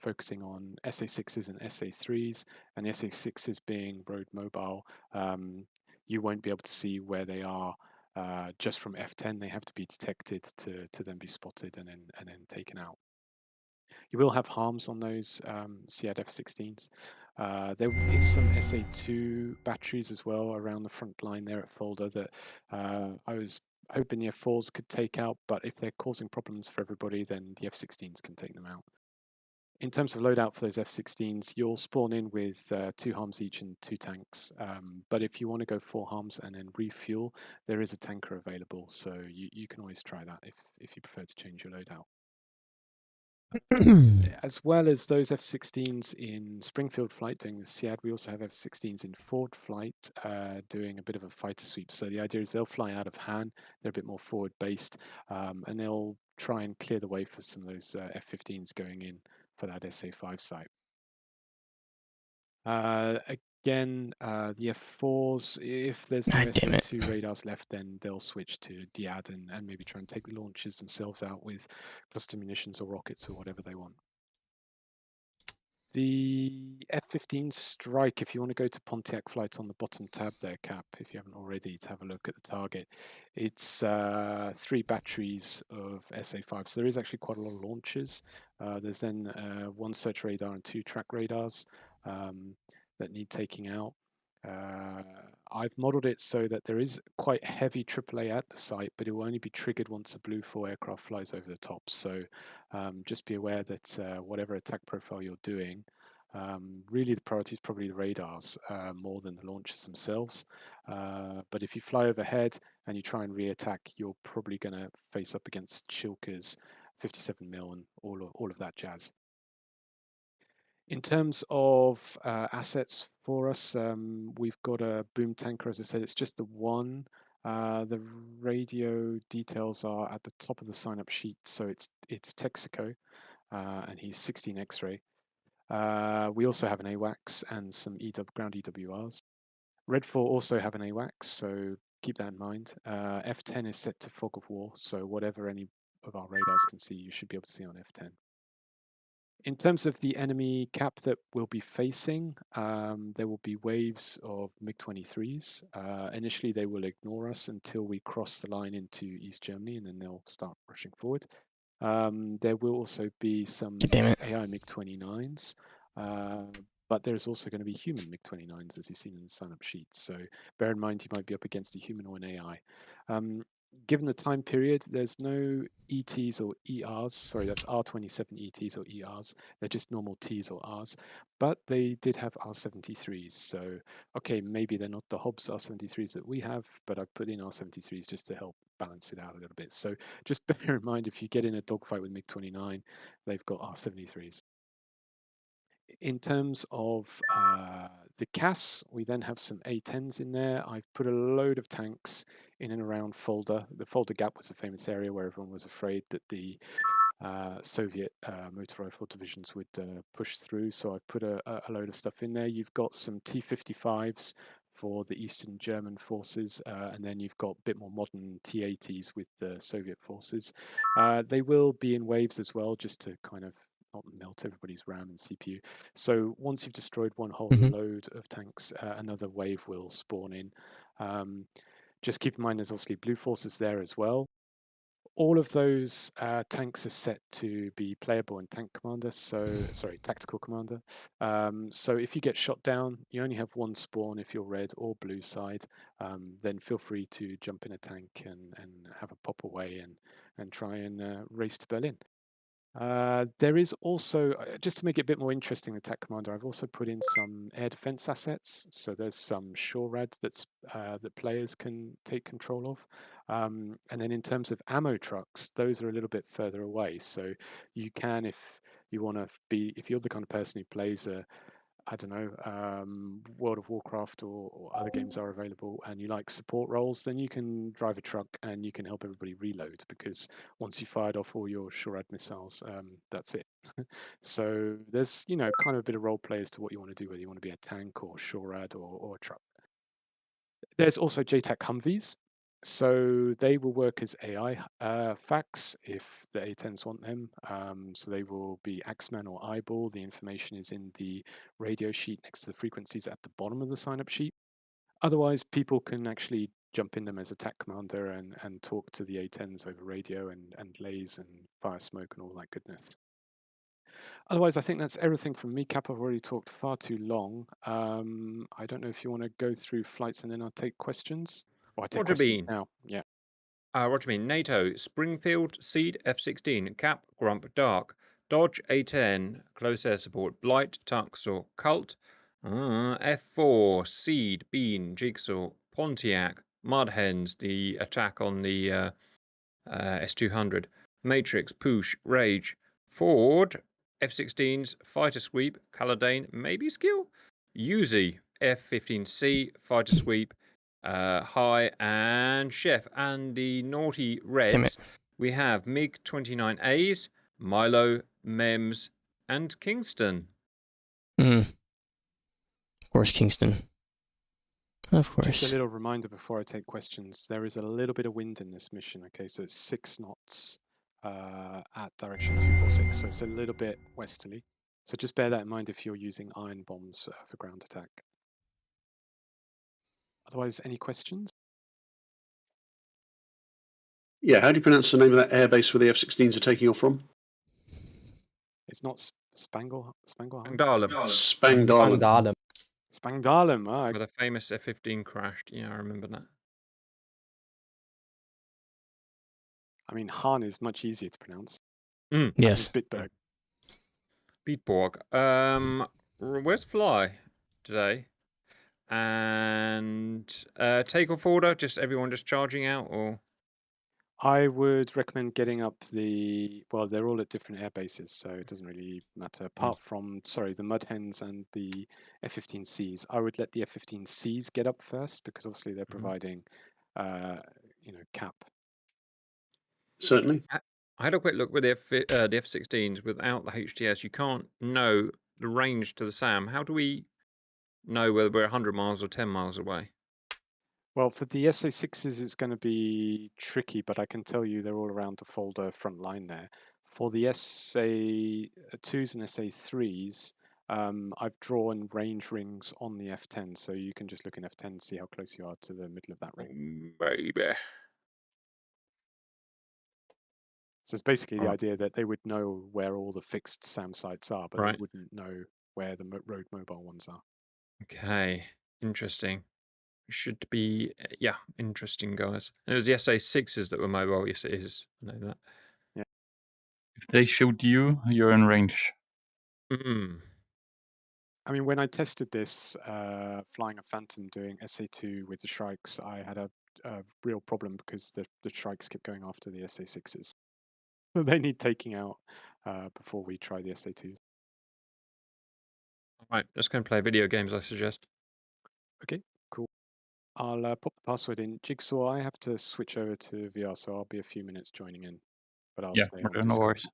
focusing on SA6s and SA3s, and the SA6s being road mobile, you won't be able to see where they are just from F10. They have to be detected to then be spotted and then taken out. You will have harms on those SEAD F-16s. There is some SA2 batteries as well around the front line there at Fulda that I was hoping the F4s could take out, but if they're causing problems for everybody, then the F-16s can take them out. In terms of loadout for those F-16s, you'll spawn in with 2 harms each and 2 tanks. But if you want to go 4 harms and then refuel, there is a tanker available, so you can always try that if you prefer to change your loadout. As well as those F-16s in Springfield flight doing the SEAD, we also have F-16s in Ford flight doing a bit of a fighter sweep. So the idea is they'll fly out of Han, they're a bit more forward based, and they'll try and clear the way for some of those F-15s going in for that SA5 site. Again, the F4s, if there's no SA2 radars left, then they'll switch to DIAD and maybe try and take the launchers themselves out with cluster munitions or rockets or whatever they want. The F-15 Strike, if you want to go to Pontiac flight on the bottom tab there, Cap, if you haven't already, to have a look at the target, it's 3 batteries of SA5. So there is actually quite a lot of launchers. There's then 1 search radar and 2 track radars that need taking out. I've modeled it so that there is quite heavy AAA at the site, but it will only be triggered once a Blue 4 aircraft flies over the top. So just be aware that whatever attack profile you're doing, really the priority is probably the radars more than the launchers themselves. But if you fly overhead and you try and re-attack, you're probably going to face up against Chilka's 57mm and all of that jazz. In terms of assets for us, we've got a boom tanker. As I said, it's just the one. The radio details are at the top of the sign-up sheet, so it's Texaco, and he's 16 X-ray. We also have an AWACs and some ground EWRs. Red 4 also have an AWACs, so keep that in mind. F10 is set to fog of war, so whatever any of our radars can see, you should be able to see on F10. In terms of the enemy cap that we'll be facing, there will be waves of MiG-23s. Initially, they will ignore us until we cross the line into East Germany, and then they'll start rushing forward. There will also be some AI MiG-29s, but there's also going to be human MiG-29s, as you've seen in the sign-up sheet. So bear in mind, you might be up against a human or an AI. Given the time period, there's no ETs or ERs. Sorry, that's R27 ETs or ERs. They're just normal Ts or Rs. But they did have R73s. So, okay, maybe they're not the Hobbs R73s that we have, but I've put in R73s just to help balance it out a little bit. So just bear in mind, if you get in a dogfight with MiG-29, they've got R73s. In terms of the CAS, we then have some A10s in there. I've put a load of tanks in and around Fulda. The Fulda Gap was a famous area where everyone was afraid that the Soviet motor rifle divisions would push through. So I've put a load of stuff in there. You've got some T-55s for the Eastern German forces, and then you've got a bit more modern T-80s with the Soviet forces. They will be in waves as well, just to kind of not melt everybody's RAM and CPU. So once you've destroyed one whole load of tanks, another wave will spawn in. Just keep in mind there's obviously blue forces there as well. All of those tanks are set to be playable in tank commander, tactical commander. So if you get shot down, you only have one spawn if you're red or blue side. Then feel free to jump in a tank and have a pop away and try and race to Berlin. There is also, just to make it a bit more interesting, the TAC Commander, I've also put in some air defense assets. So there's some SHORAD that players can take control of. And then in terms of ammo trucks, those are a little bit further away. So you can, if you want to if you're the kind of person who plays I don't know, World of Warcraft or other games are available and you like support roles, then you can drive a truck and you can help everybody reload, because once you fired off all your SHORAD missiles, that's it. So there's, kind of a bit of role play as to what you want to do, whether you want to be a tank or SHORAD or a truck. There's also JTAC Humvees. So they will work as AI FACs if the A10s want them. So they will be Axeman or Eyeball. The information is in the radio sheet next to the frequencies at the bottom of the sign-up sheet. Otherwise, people can actually jump in them as attack commander and talk to the A10s over radio and lays and fire smoke and all that goodness. Otherwise, I think that's everything from me, Cap. I've already talked far too long. I don't know if you want to go through flights and then I'll take questions. Or I take Roger questions Bean. now. Yeah. Roger Bean. NATO. Springfield. Seed. F-16. Cap. Grump. Dark. Dodge. A10. Close air support. Blight. Tux or Colt. F4. Seed. Bean. Jigsaw. Pontiac. Mudhens. The attack on the S200. Matrix. Poosh. Rage. Ford. F-16s. Fighter Sweep. Caladane. Maybe Skill. Uzi. F-15C. Fighter Sweep. High and Chef. And the naughty Reds, we have MiG-29As, Milo, Mems, and Kingston. Of course, Kingston. Of course. Just a little reminder before I take questions. There is a little bit of wind in this mission. Okay, so it's 6 knots at direction 246. So it's a little bit westerly. So just bear that in mind if you're using iron bombs for ground attack. Otherwise, any questions? Yeah, how do you pronounce the name of that airbase where the F-16s are taking off from? It's not Spangdahlem. Spangdahlem. Spangdahlem. Where the famous F-15 crashed. Yeah, I remember that. I mean, Han is much easier to pronounce. Yes. Bitburg. Beatborg. Where's Fly today? And take off order. Just everyone just charging out, or I would recommend getting up the, well, they're all at different air bases, so it doesn't really matter. Apart from, sorry, the Mudhens and the F-15Cs. I would let the F-15Cs get up first because obviously they're providing, cap. Certainly. I had a quick look with the F-16s without the HTS. You can't know the range to the SAM. How do we know whether we're 100 miles or 10 miles away? Well, for the SA6s, it's going to be tricky, but I can tell you they're all around the Fulda front line there. For the SA2s and SA3s, I've drawn range rings on the F10, so you can just look in F10 and see how close you are to the middle of that ring. Baby. So it's basically the idea that they would know where all the fixed SAM sites are, but Right. they wouldn't know where the road mobile ones are. Okay, interesting. Should be, yeah, interesting, guys. And it was the SA6s that were mobile. Yes, it is. I know that. Yeah. If they shoot you, you're in range. I mean, when I tested this, flying a Phantom doing SA2 with the Shrikes, I had a real problem because the Shrikes kept going after the SA6s. So they need taking out before we try the SA2s. All right, let's go and play video games, I suggest. Okay, cool. I'll pop the password in. Jigsaw, I have to switch over to VR, so I'll be a few minutes joining in. But I'll stay on No Discord. worries.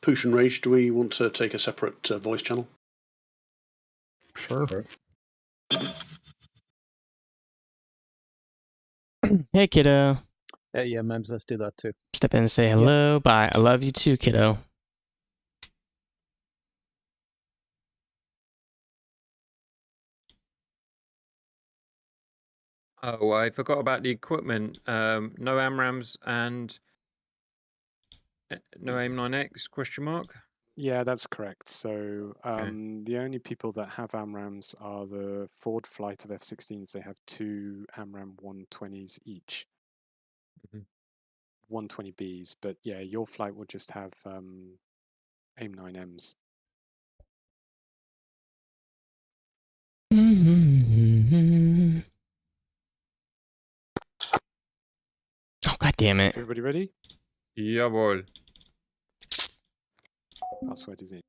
Poosh and Rage, do we want to take a separate voice channel? Sure. Hey, kiddo. Hey, yeah, Mems, let's do that too. Step in and say hello. Bye. I love you too, kiddo. Oh, I forgot about the equipment. No AMRAMs and no AIM-9X, question mark? Yeah, that's correct. So the only people that have AMRAMs are the Ford flight of F-16s. They have 2 AMRAM 120s each. 120Bs, but yeah, your flight will just have AIM-9Ms. Oh, God damn it. Everybody ready? Jawohl. Password is in.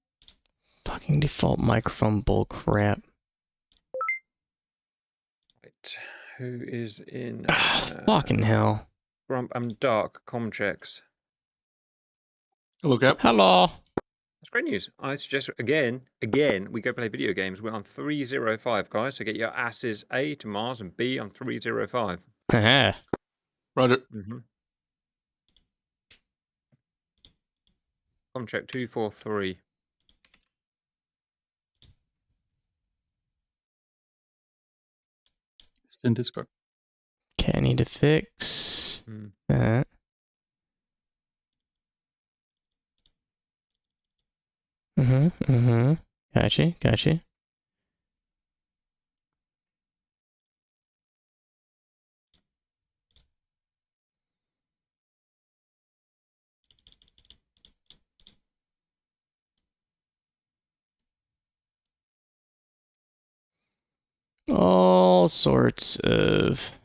Fucking default microphone bull crap. Right. Who is in? Fucking hell. Grump and Dark com checks. Look up. Hello. That's great news. I suggest again, we go play video games. We're on 305, guys. So get your asses A to Mars and B on 305. Haha. Roger. Mm-hmm. Check 243. It's in Discord. Okay, I need to fix Hmm. that. Gotcha. All sorts of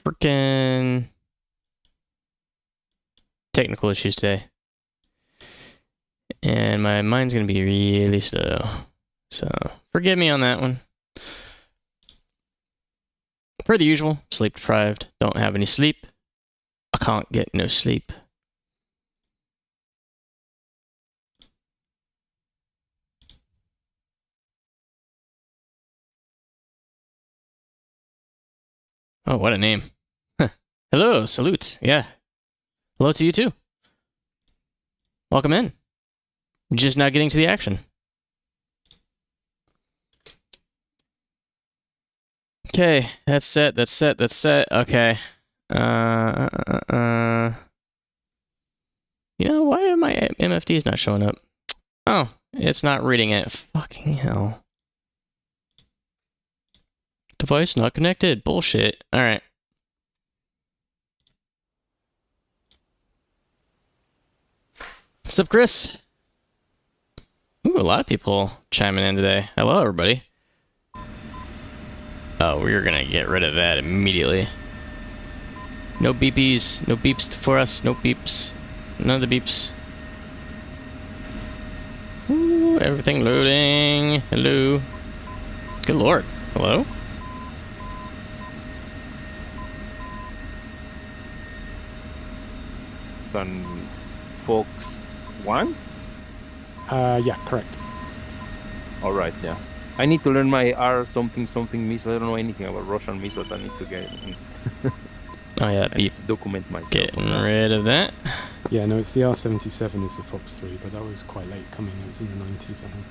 freaking technical issues today. And my mind's going to be really slow. So, forgive me on that one. Per the usual, sleep deprived. Don't have any sleep. I can't get no sleep. Oh, what a name. Hello, salute. Yeah. Hello to you too. Welcome in. Just now getting to the action. Okay, that's set. Okay. You know, why are my MFDs not showing up? Oh, it's not reading it. Fucking hell. Device not connected. Bullshit. Alright. What's up, Chris? Ooh, a lot of people chiming in today. Hello, everybody. Oh, we're gonna get rid of that immediately. No beepies. No beeps for us. No beeps. None of the beeps. Ooh, everything loading. Hello. Good lord. Hello? On Fox 1? Yeah, correct. All right, yeah. I need to learn my R something missile. I don't know anything about Russian missiles. I need to get Oh yeah, that beep. document myself. Getting rid of that. Yeah, no, it's the R-77 is the Fox 3, but that was quite late coming. It was in the 90s, I think.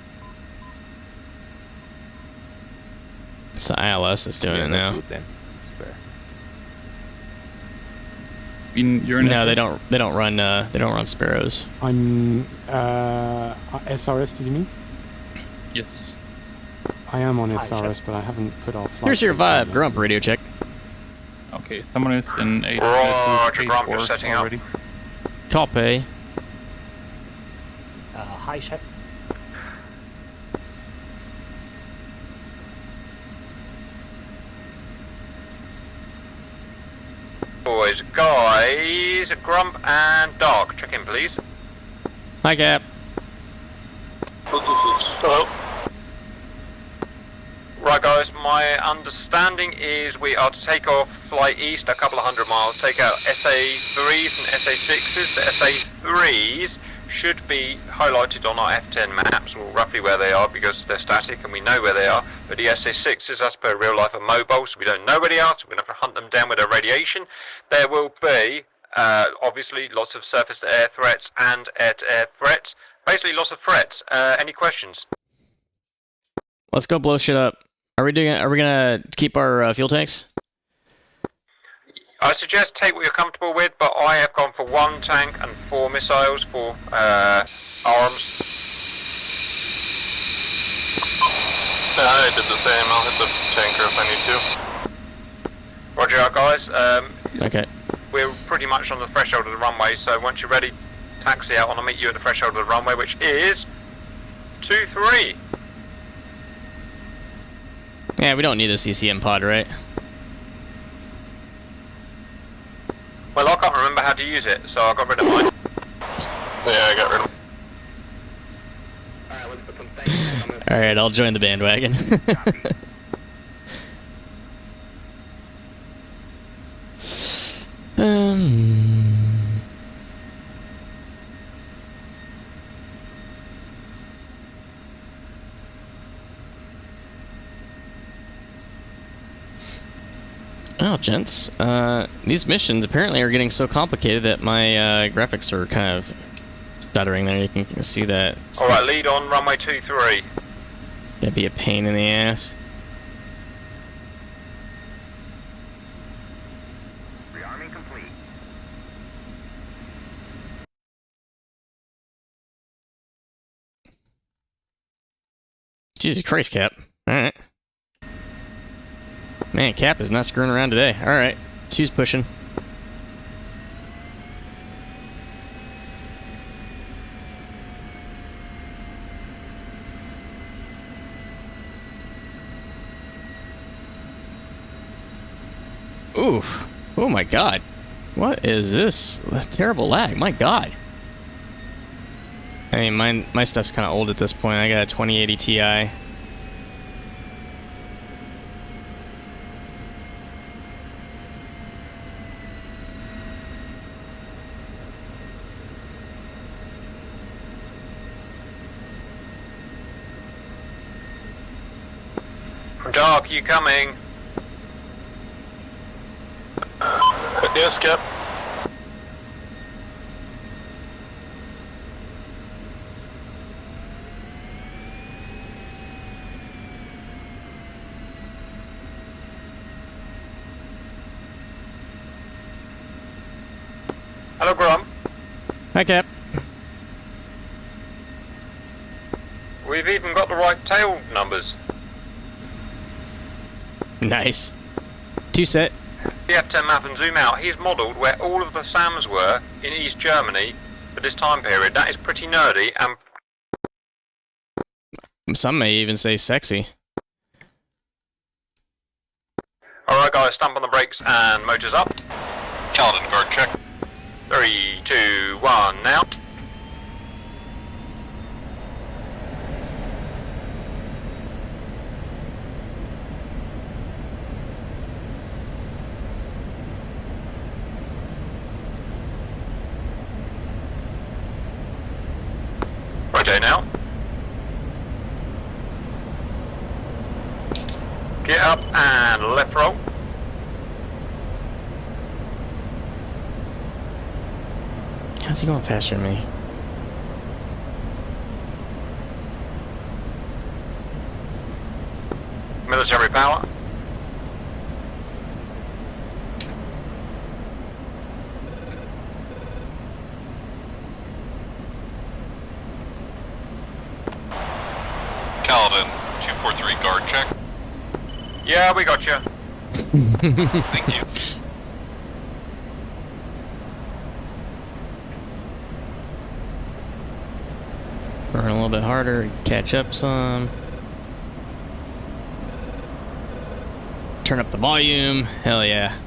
It's the ILS that's doing it that's now. good then. It's fair. You're in No, SS? they don't run Sparrows. I'm SRS. Did you mean? Yes. I am on SRS, but I haven't put off. Here's your vibe, Grump radio check. Okay, someone is in Roger, Grump, you're 8 setting up. already. Copy. Hi, check. Boys, guys, Grump and Dark, check in, please. Hi, Cap. Hello. Right, guys, my understanding is we are to take off, fly east a couple of 100 miles, take out SA3s and SA6s. The SA3s should be highlighted on our F10 maps, or roughly where they are, because they're static and we know where they are. But the SA6s, as per real life, are mobile, so we don't know where they are, so we're going to have to hunt them down with their radiation. There will be, obviously, lots of surface-to-air threats and air-to-air threats. Basically, lots of threats. Any questions? Let's go blow shit up. Are we gonna keep our fuel tanks? I suggest take what you're comfortable with, but I have gone for 1 tank and 4 missiles for arms. I did the same. I'll hit the tanker if I need to. Roger, guys. Okay. We're pretty much on the threshold of the runway, so once you're ready, taxi out and I'll meet you at the threshold of the runway, which is 23. Yeah, we don't need the CCM pod, right? Well, I can't remember how to use it, so I got rid of mine. Yeah, I got rid of Alright, I'll join the bandwagon. Well, gents, these missions apparently are getting so complicated that my graphics are kind of stuttering there. You can see that. Alright, lead on runway 23. That'd be a pain in the ass. Rearming complete. Jesus Christ, Cap. Alright. Man, Cap is not screwing around today. Alright. Two's pushing. Oof. Oh my god. What is this? Terrible lag. My god. I mean, my stuff's kind of old at this point. I got a 2080 Ti. From dark, you coming? Yes, Cap. Hello, Grump. Hi, Cap. We've even got the right tail numbers. Nice. Two set. The F10 map and zoom out. He's modelled where all of the SAMs were in East Germany for this time period. That is pretty nerdy and... Some may even say sexy. Alright guys, stamp on the brakes and motors up. Paladin guard check. 3, 2, 1, now. Roger now. Get up and left roll. How's he going faster than me? Military power. Paladin 243 guard check. Yeah, we got you. Thank you. Burn a little bit harder, catch up some. Turn up the volume. Hell yeah.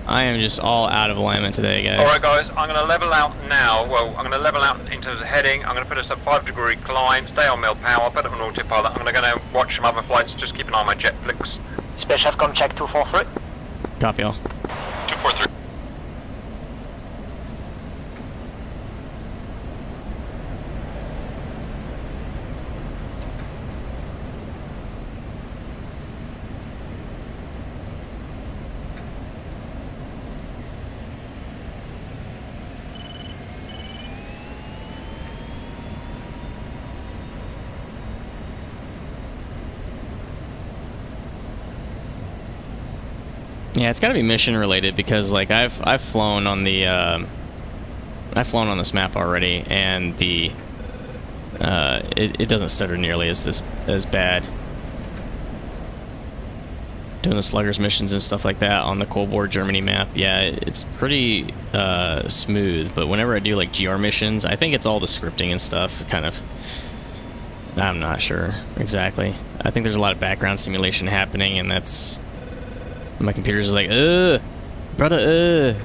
I am just all out of alignment today, guys. Alright guys, I'm going to level out now. Well, I'm going to level out in terms of heading. I'm going to put us at 5-degree climb, stay on mil power, put up an autopilot. I'm going to watch some other flights, just keep an eye on my jet flicks. Special com check 243. Copy all. 243. Yeah, it's got to be mission related because like I've flown on the this map already, and the it doesn't stutter nearly as bad. Doing the sluggers missions and stuff like that on the Cold War Germany map, yeah, it's pretty smooth. But whenever I do like GR missions, I think it's all the scripting and stuff. Kind of, I'm not sure exactly. I think there's a lot of background simulation happening, and that's. My computer's just like, brother,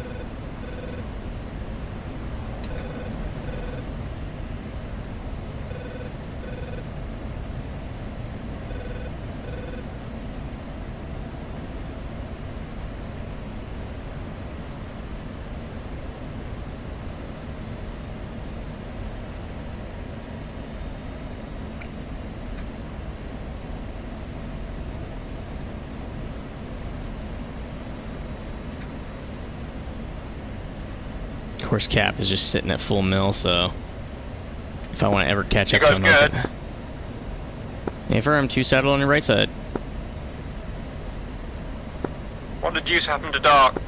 course, Cap is just sitting at full mill, so if I want to ever catch You up to guys him, good? I'll get... Affirm, 2 saddle on your right side. What did you happen to Dark?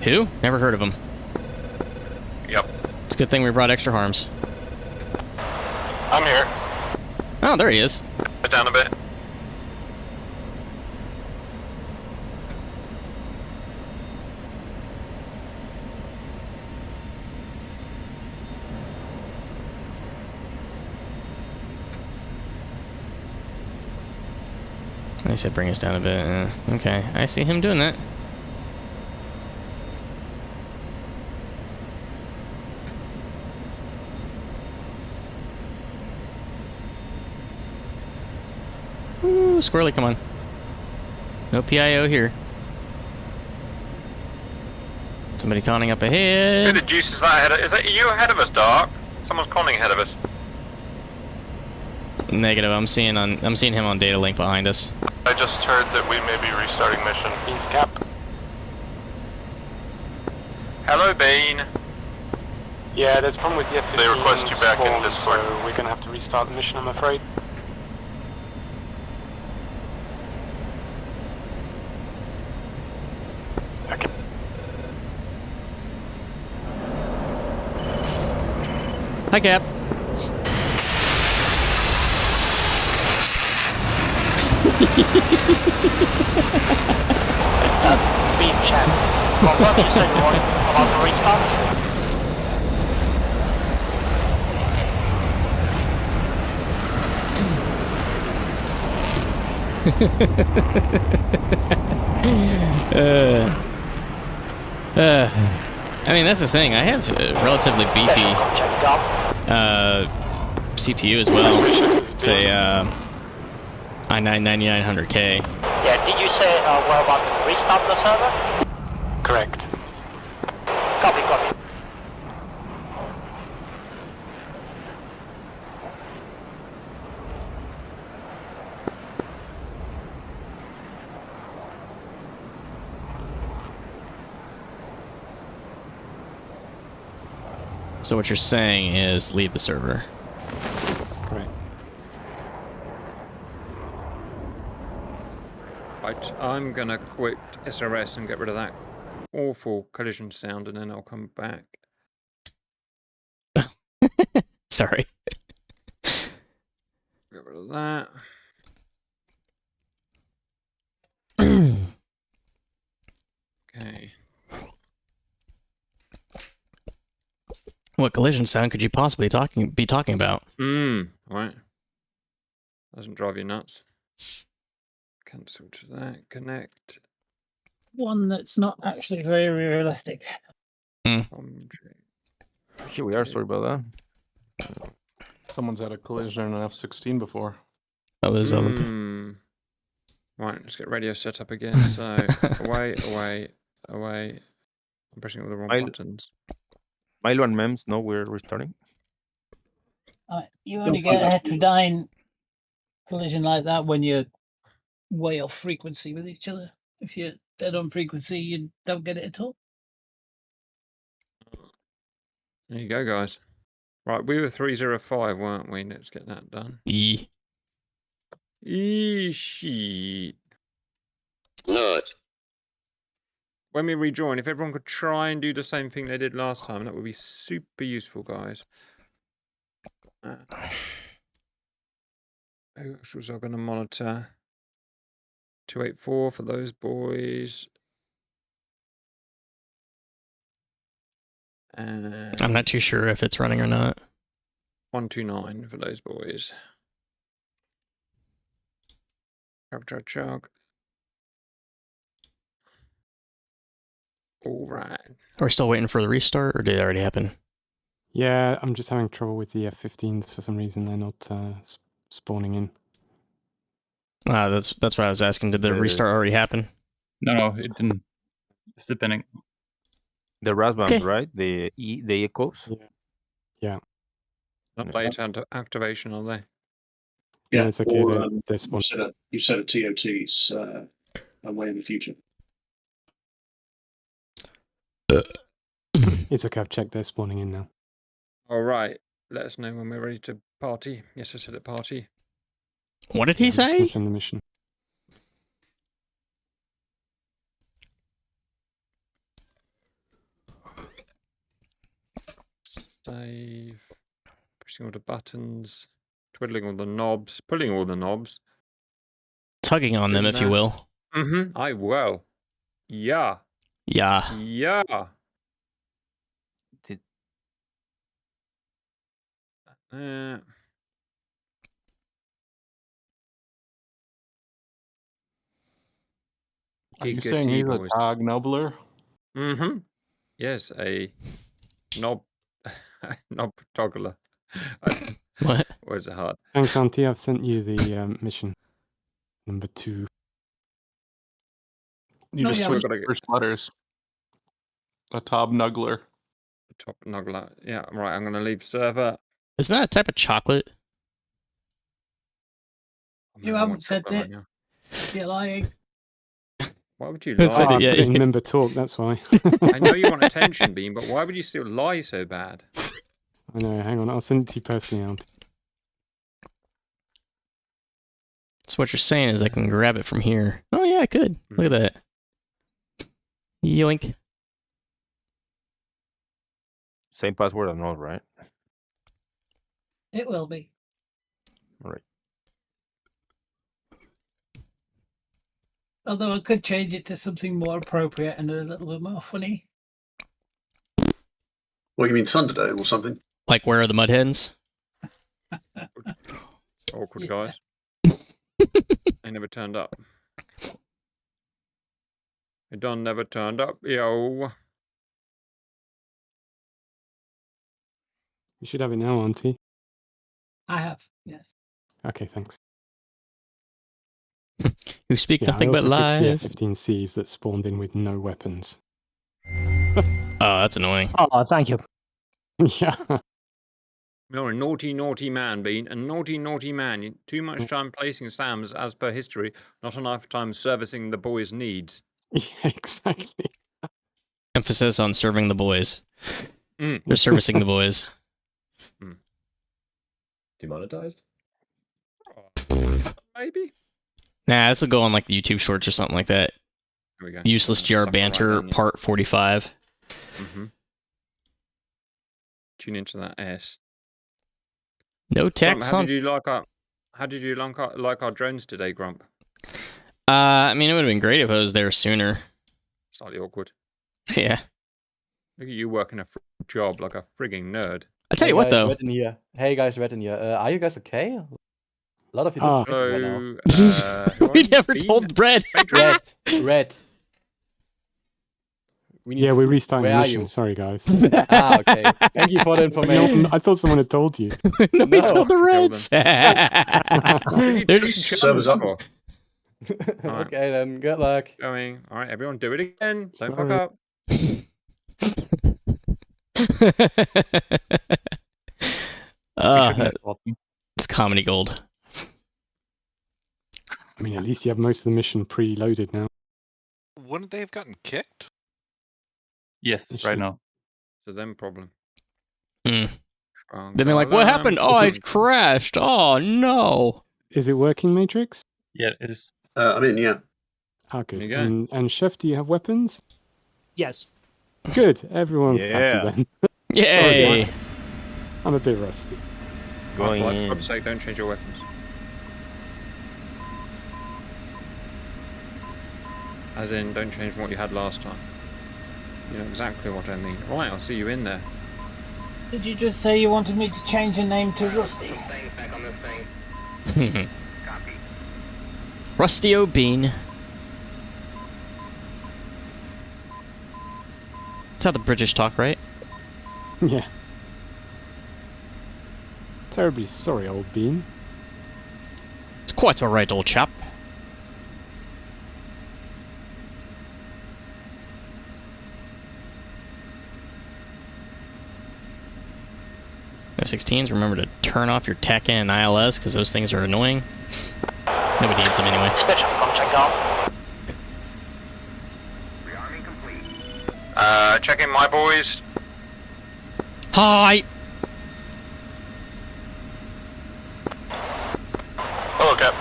Who? Never heard of him. Yep. It's a good thing we brought extra harms. I'm here. Oh, there he is. Put down a bit. I said bring us down a bit. Okay, I see him doing that. Ooh, squirrely, come on. No PIO here. Somebody conning up Who ahead. the juice is that ahead of? Is that you ahead of us, Dark? Someone's conning ahead of us. Negative. I'm seeing him on data link behind us. I just heard that we may be restarting mission. Bean's Cap. Hello, Bean. Yeah, there's a problem with the F-15. They request you back in Discord. So we're going to have to restart the mission, I'm afraid. Okay. Hi, Cap. Beam check. Confirm you said you wanted about the restart? I mean, that's the thing. I have a relatively beefy CPU as well. It's a i9-9900K. Yeah, did you say we're about to restart the server? Correct. Copy, copy. So what you're saying is leave the server. Great. Right, I'm gonna quit SRS and get rid of that awful collision sound, and then I'll come back. Sorry. Get rid of that. Okay. What collision sound could you possibly be talking about? Right. Doesn't drive you nuts. Cancel to that. Connect. One that's not actually very realistic. Here we are. Sorry about that. Someone's had a collision in an F-16 before. Oh, there's other. Right, let's get radio set up again. So away, away, away. I'm pressing all the wrong buttons. Milo and Mems, no, we're restarting. You only get a heterodyne collision like that when you're way off frequency with each other. If you're dead on frequency, you don't get it at all. There you go, guys. Right, we were 305, weren't we? Let's get that done. E. Shit. Not. When we rejoin, if everyone could try and do the same thing they did last time, that would be super useful, guys. Who else was I going to monitor? 284 for those boys. And I'm not too sure if it's running or not. 129 for those boys. Chug. All right. Are we still waiting for the restart, or did it already happen? Yeah, I'm just having trouble with the F-15s for some reason. They're not spawning in. That's what I was asking. Did the restart already happen? No, it didn't. It's depending. The Rasbans, right? The echoes. Yeah. Not late activation, are they? Yeah, it's okay. or, They're spawned. you set a TOTs away in the future. It's okay, I've checked, they're spawning in now. All right. Let us know when we're ready to party. Yes, I said at party. What did he I'm just gonna say? send the mission. Save. Pressing all the buttons. Twiddling all the knobs. Pulling all the knobs. Tugging on them, Doing if you that. will. Mm-hmm. I will. Yeah. Yeah. Yeah. Are you saying he's a tag nobler? Mm-hmm. Yes, a knob knob toggler. What? Words are hard. Thanks, Auntie. I've sent you the mission. Number 2. You just switched the first letters. A top nuggler. Top nuggler. Yeah, right. I'm going to leave server. Isn't that a type of chocolate? You haven't said it. You're lying. Why would you I lie? put it in member talk, that's why. I know you want attention, Beam, but why would you still lie so bad? I know, hang on, I'll send it to you personally, Auntie. So what you're saying is I can grab it from here. Oh yeah, I could. Look at that. Yoink. Same password or not, right? It will be. All right. Although I could change it to something more appropriate and a little bit more funny. What, you mean Thunderdome or something? Like, where are the mud hens? Awkward guys. They never turned up. They done never turned up, yo. You should have it now, Auntie. I have, yes. Okay, thanks. You speak nothing I but also lies. fixed the F-15Cs that spawned in with no weapons. Oh, that's annoying. Oh, thank you. Yeah. You're a naughty, naughty man, Bean. A naughty, naughty man. Too much time placing SAMs as per history, not enough time servicing the boys' needs. Yeah, exactly. Emphasis on serving the boys. They're servicing the boys. Demonetized? Maybe. Nah, this will go on like the YouTube Shorts or something like that. There we go. Useless GR Banter, Part 45. Mm-hmm. Tune into that S. No Grump, text how on. did you like our drones today, Grump? I mean, it would have been great if I was there sooner. Slightly awkward. Yeah. Look at you working a job like a frigging nerd. I tell you what, though. Red in here. Hey guys, Red in here. Are you guys okay? A lot of you disconnected right now. We never told Red. Red. Yeah, we're restarting Where the are mission. you? Sorry, guys. Okay. Thank you for the information. I thought someone had told you. Nobody told the Reds. They're just Servers up. Okay then, good luck. Going. All right, everyone, do it again. Don't fuck up. It's comedy gold. I mean, at least you have most of the mission pre-loaded now. Wouldn't they have gotten kicked? Yes, right now. It's a them problem. They've been like, what happened? Oh, I crashed. Oh, no. Is it working, Matrix? Yeah, it is. I'm in, yeah. Ah, good. There you go. And Chef, do you have weapons? Yes. Good. Everyone's Yeah. happy then. Yay. Sorry, guys. I'm a bit rusty. Going For in. God's sake, don't change your weapons. As in, don't change from what you had last time. You know exactly what I mean. Right, I'll see you in there. Did you just say you wanted me to change your name to Rusty? Rusty O'Bean. That's how the British talk, right? Yeah. Terribly sorry, old bean. It's quite alright, old chap. F-16s, remember to turn off your TACAN and ILS, because those things are annoying. Nobody needs them anyway. Checking my boys. Hi! Hello, Cap.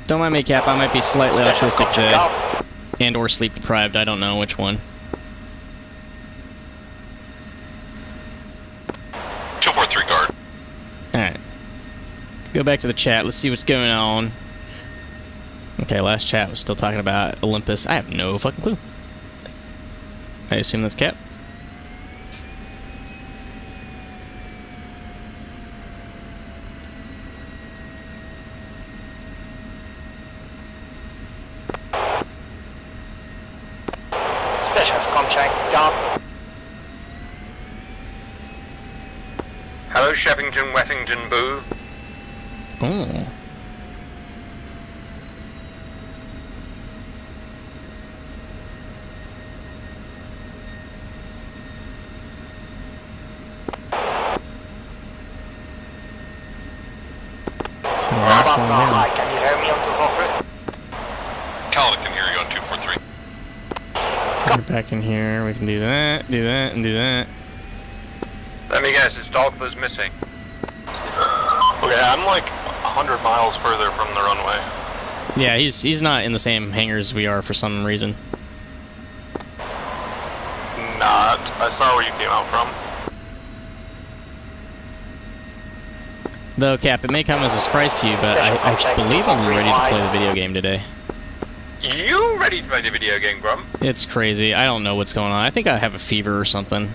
Don't mind me, Cap. I might be slightly autistic today. And or sleep deprived. I don't know which one. 243 guard. Alright. Go back to the chat. Let's see what's going on. Okay, last chat was still talking about Olympus. I have no fucking clue. I assume that's Cap. Hello, Sheffington, Weffington, Boo. Oh. Can you hear me on 243? Calvin can hear you on 243. So we're back in here. We can do that, and do that. Let me guess, it's Dog that's missing. Okay, I'm like 100 miles further from the runway. Yeah, he's not in the same hangar as we are for some reason. Not. I saw where you came out from. Though, Cap, it may come as a surprise to you, but I believe I'm ready to play the video game today. You ready to play the video game, Grump? It's crazy. I don't know what's going on. I think I have a fever or something.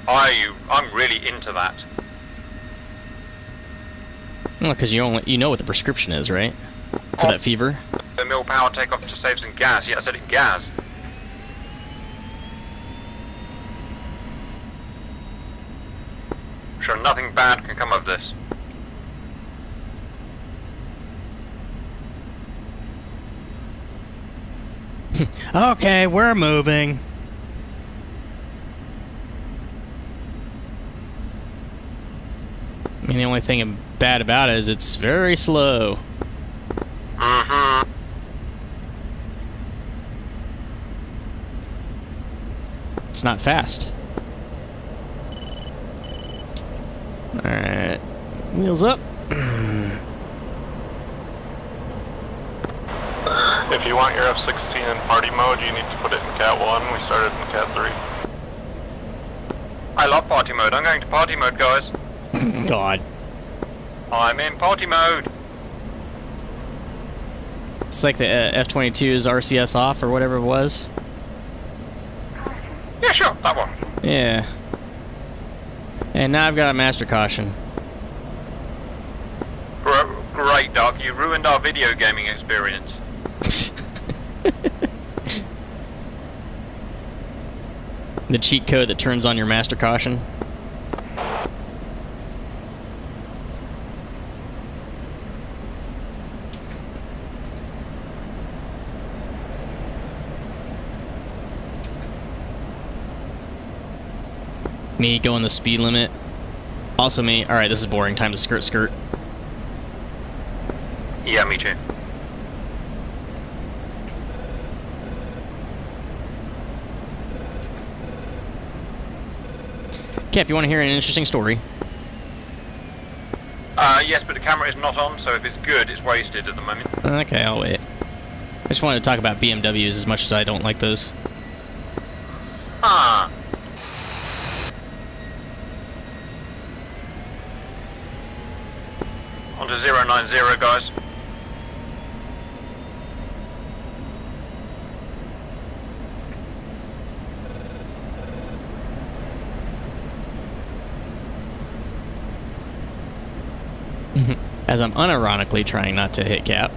Are you? I'm really into that. Well, because you know what the prescription is, right? For that fever? The mill power takeoff to save some gas. Yeah, I said it gas. Sure, nothing bad can come of this. Okay, we're moving. I mean, the only thing bad about it is it's very slow. Mm-hmm. It's not fast. Alright. Wheels up. If you want your F-16 in party mode, you need to put it in Cat 1. We started in Cat 3. I love party mode. I'm going to party mode, guys. God. I'm in party mode. It's like the F-22's RCS off or whatever it was. Yeah, sure. That one. Yeah. And now I've got a master caution. Great, Doc. You ruined our video gaming experience. The cheat code that turns on your master caution. Me going the speed limit. Also me. Alright, this is boring. Time to skirt. Yeah, me too. Cap, you want to hear an interesting story? Yes, but the camera is not on, so if it's good, it's wasted at the moment. Okay, I'll wait. I just wanted to talk about BMWs as much as I don't like those. Ah. On to 090, guys. As I'm unironically trying not to hit Cap.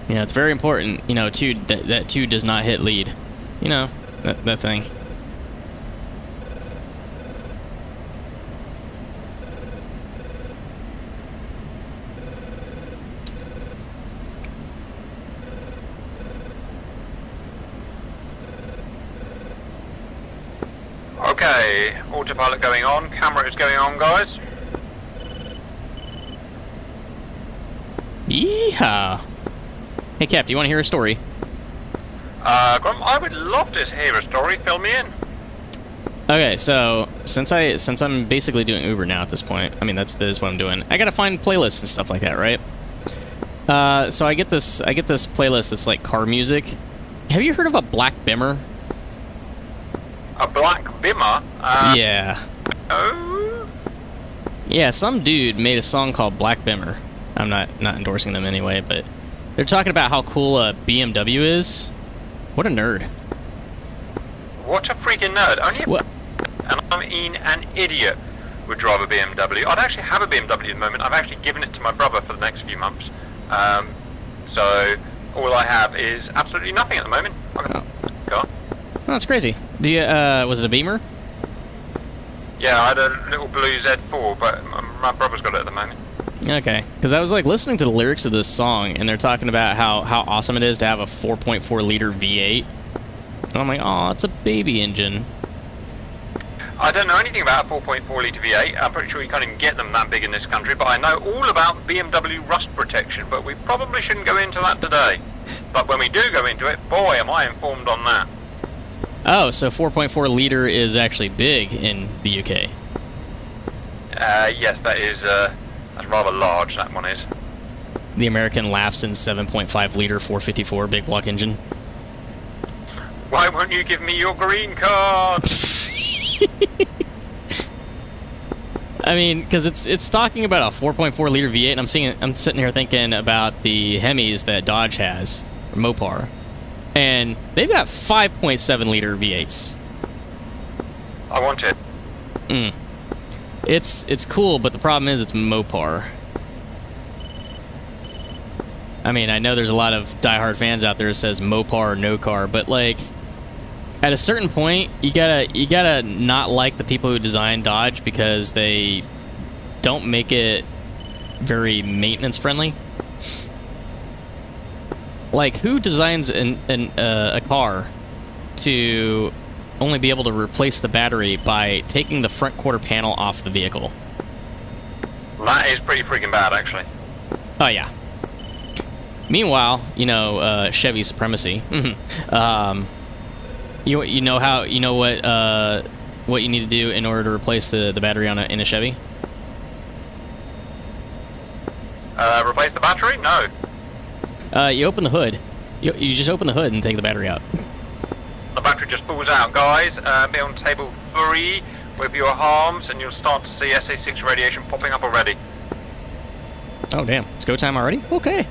You know, it's very important, you know, that 2 does not hit lead. You know, that thing. Okay, autopilot going on, camera is going on, guys. Yeehaw! Hey, Cap, do you want to hear a story? Grump, I would love to hear a story. Fill me in. Okay, so since I'm basically doing Uber now at this point, I mean that is what I'm doing. I gotta find playlists and stuff like that, right? So I get this playlist that's like car music. Have you heard of a black bimmer? A black bimmer? Yeah. Oh. Yeah, some dude made a song called Black Bimmer. I'm not endorsing them anyway, but they're talking about how cool a BMW is. What a nerd. What a freaking nerd. Only an idiot would drive a BMW. I'd actually have a BMW at the moment. I've actually given it to my brother for the next few months. So all I have is absolutely nothing at the moment. Oh, that's crazy. Do you, was it a Beamer? Yeah, I had a little blue Z4, but my brother's got it at the moment. Okay, because I was like listening to the lyrics of this song, and they're talking about how awesome it is to have a 4.4 liter V8. And I'm like, oh, it's a baby engine. I don't know anything about a 4.4 litre V8. I'm pretty sure you can't even get them that big in this country, but I know all about BMW rust protection, but we probably shouldn't go into that today. But when we do go into it, boy, am I informed on that. Oh, so 4.4 liter is actually big in the UK. Yes, that is, that's rather large, that one is. The American laughs in 7.5 liter 454 big block engine. Why won't you give me your green card? I mean, because it's talking about a 4.4 liter V8, and I'm sitting here thinking about the Hemis that Dodge has, or Mopar, and they've got 5.7 liter V8s. I want it. It's cool, but the problem is it's Mopar. I mean, I know there's a lot of diehard fans out there that says Mopar or no car, but like, at a certain point, you gotta not like the people who design Dodge because they don't make it very maintenance friendly. Like, who designs a car to only be able to replace the battery by taking the front quarter panel off the vehicle? That is pretty freaking bad, actually. Oh yeah. Meanwhile, you know, Chevy supremacy. You know what you need to do in order to replace the battery in a Chevy? Replace the battery? No. You open the hood. You just open the hood and take the battery out. The battery just falls out, guys. Be on table 3 with your arms, and you'll start to see SA6 radiation popping up already. Oh damn! It's go time already. Okay.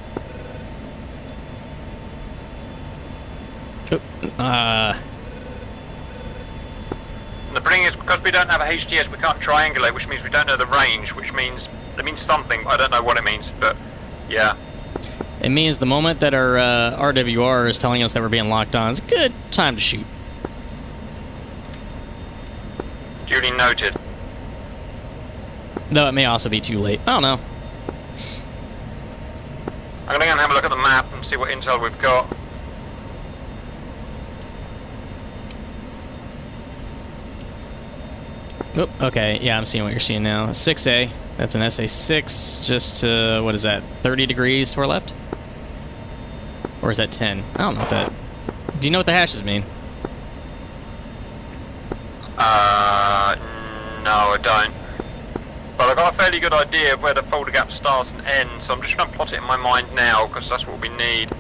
The thing is, because we don't have a HTS, we can't triangulate, which means we don't know the range, which means it means something. I don't know what it means, but yeah. It means the moment that our RWR is telling us that we're being locked on, it's a good time to shoot. Duly noted. Though it may also be too late. I don't know. I'm going to go and have a look at the map and see what intel we've got. Oop, okay, yeah, I'm seeing what you're seeing now. 6A, that's an SA6, just to, what is that, 30 degrees to our left? Or is that 10? I don't know what that... Do you know what the hashes mean? No, I don't. But I've got a fairly good idea of where the Fulda gap starts and ends, so I'm just going to plot it in my mind now, because that's what we need.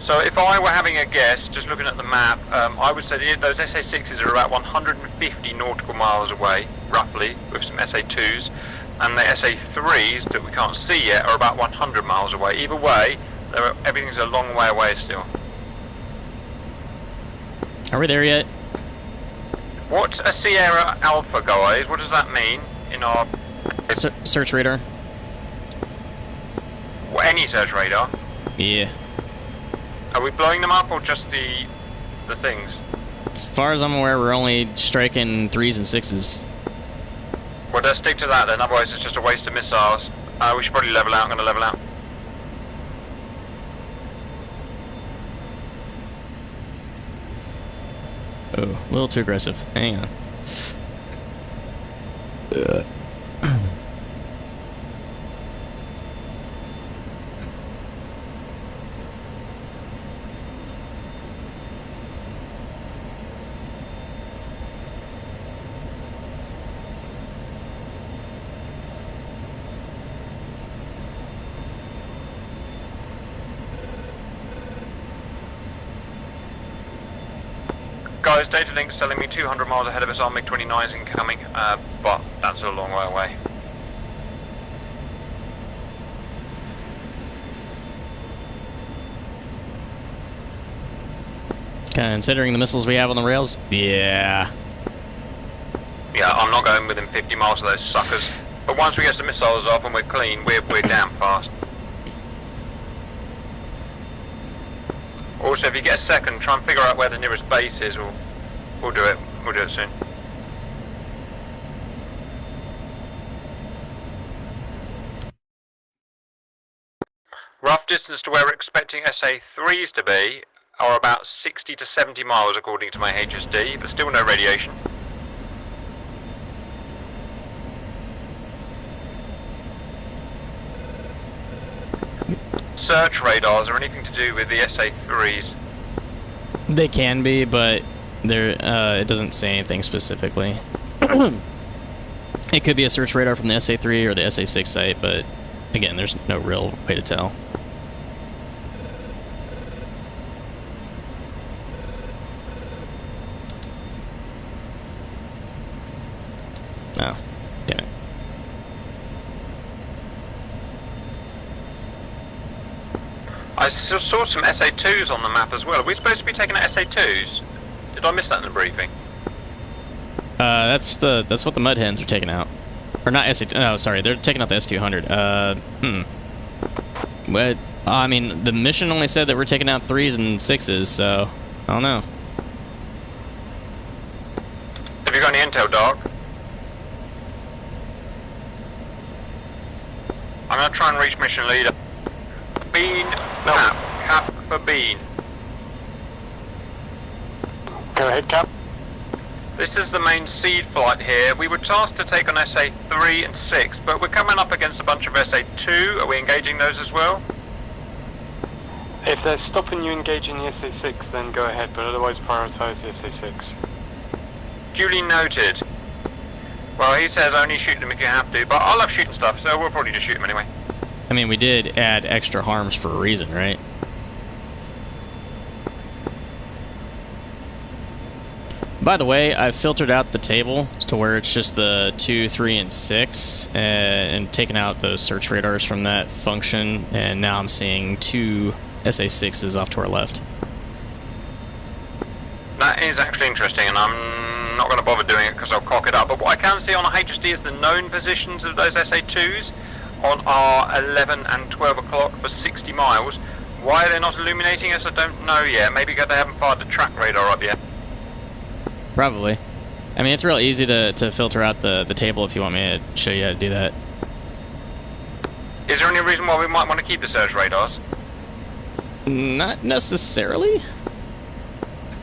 So if I were having a guess, just looking at the map, I would say those SA6s are about 150 nautical miles away, roughly, with some SA2s, and the SA3s that we can't see yet are about 100 miles away. Either way, everything's a long way away still. Are we there yet? What's a Sierra Alpha, guys? What does that mean in our... Search radar. Well, any search radar? Yeah. Are we blowing them up or just the things? As far as I'm aware, we're only striking 3s and 6s. Well, let's stick to that then, otherwise it's just a waste of missiles. We should probably level out. I'm going to level out. Oh, a little too aggressive. Hang on. advised, data link's telling me 200 miles ahead of us, our MiG-29's incoming, but that's a long way away. Considering the missiles we have on the rails, yeah. Yeah, I'm not going within 50 miles of those suckers. But once we get some missiles off and we're clean, we're damn fast. Also, if you get a second, try and figure out where the nearest base is, or we'll do it. We'll do it soon. Rough distance to where we're expecting SA-3s to be are about 60 to 70 miles according to my HSD, but still no radiation. Search radars are anything to do with the SA-3s? They can be, but they're, it doesn't say anything specifically. It could be a search radar from the SA-3 or the SA-6 site, but again, there's no real way to tell. Oh, damn it. I saw some SA-2s on the map as well. Are we supposed to be taking out SA-2s? Did I miss that in the briefing? That's what the mud hens are taking out. Or not SA. No, sorry, they're taking out the S-200. But I mean, the mission only said that we're taking out 3s and 6s, so I don't know. Have you got any intel, Doc? I'm gonna try and reach mission leader. Bean, Cap for Bean. Go ahead, Cap. This is the main seed flight here. We were tasked to take on SA-3 and 6, but we're coming up against a bunch of SA-2. Are we engaging those as well? If they're stopping you engaging the SA-6, then go ahead, but otherwise prioritise the SA-6. Duly noted. Well, he says only shoot them if you have to, but I love shooting stuff, so we'll probably just shoot them anyway. I mean, we did add extra harms for a reason, right? By the way, I've filtered out the table to where it's just the 2, 3, and 6, and taken out those search radars from that function, and now I'm seeing 2 SA-6s off to our left. That is actually interesting, and I'm not going to bother doing it because I'll cock it up, but what I can see on a HSD is the known positions of those SA-2s on our 11 and 12 o'clock for 60 miles. Why they're not illuminating us, I don't know yet. Maybe because they haven't fired the track radar up yet. Probably. I mean, it's real easy to filter out the table if you want me to show you how to do that. Is there any reason why we might want to keep the search radars? Not necessarily.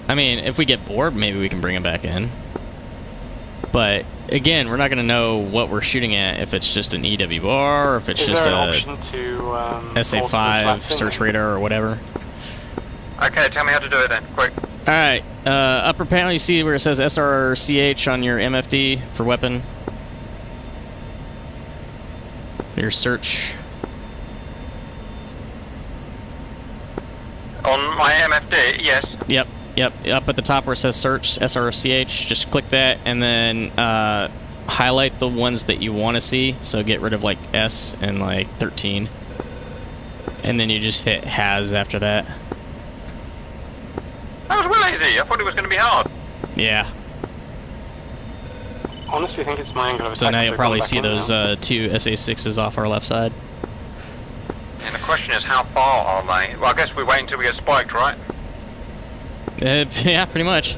I mean, if we get bored, maybe we can bring them back in. But, again, we're not going to know what we're shooting at if it's just an EWR or if it's just a SA-5 search radar or whatever. Okay, tell me how to do it then, quick. Alright, upper panel, you see where it says SRCH on your MFD for weapon? Your search. On my MFD, yes. Yep. Up at the top where it says search, SRCH, just click that and then highlight the ones that you want to see. So get rid of like S and like 13. And then you just hit has after that. That was well easy. I thought it was going to be hard. Yeah. Honestly, I think it's my angle of attack. So now you'll probably see those 2 SA-6s off our left side. And the question is, how far are they? Well, I guess we wait until we get spiked, right? Yeah, pretty much.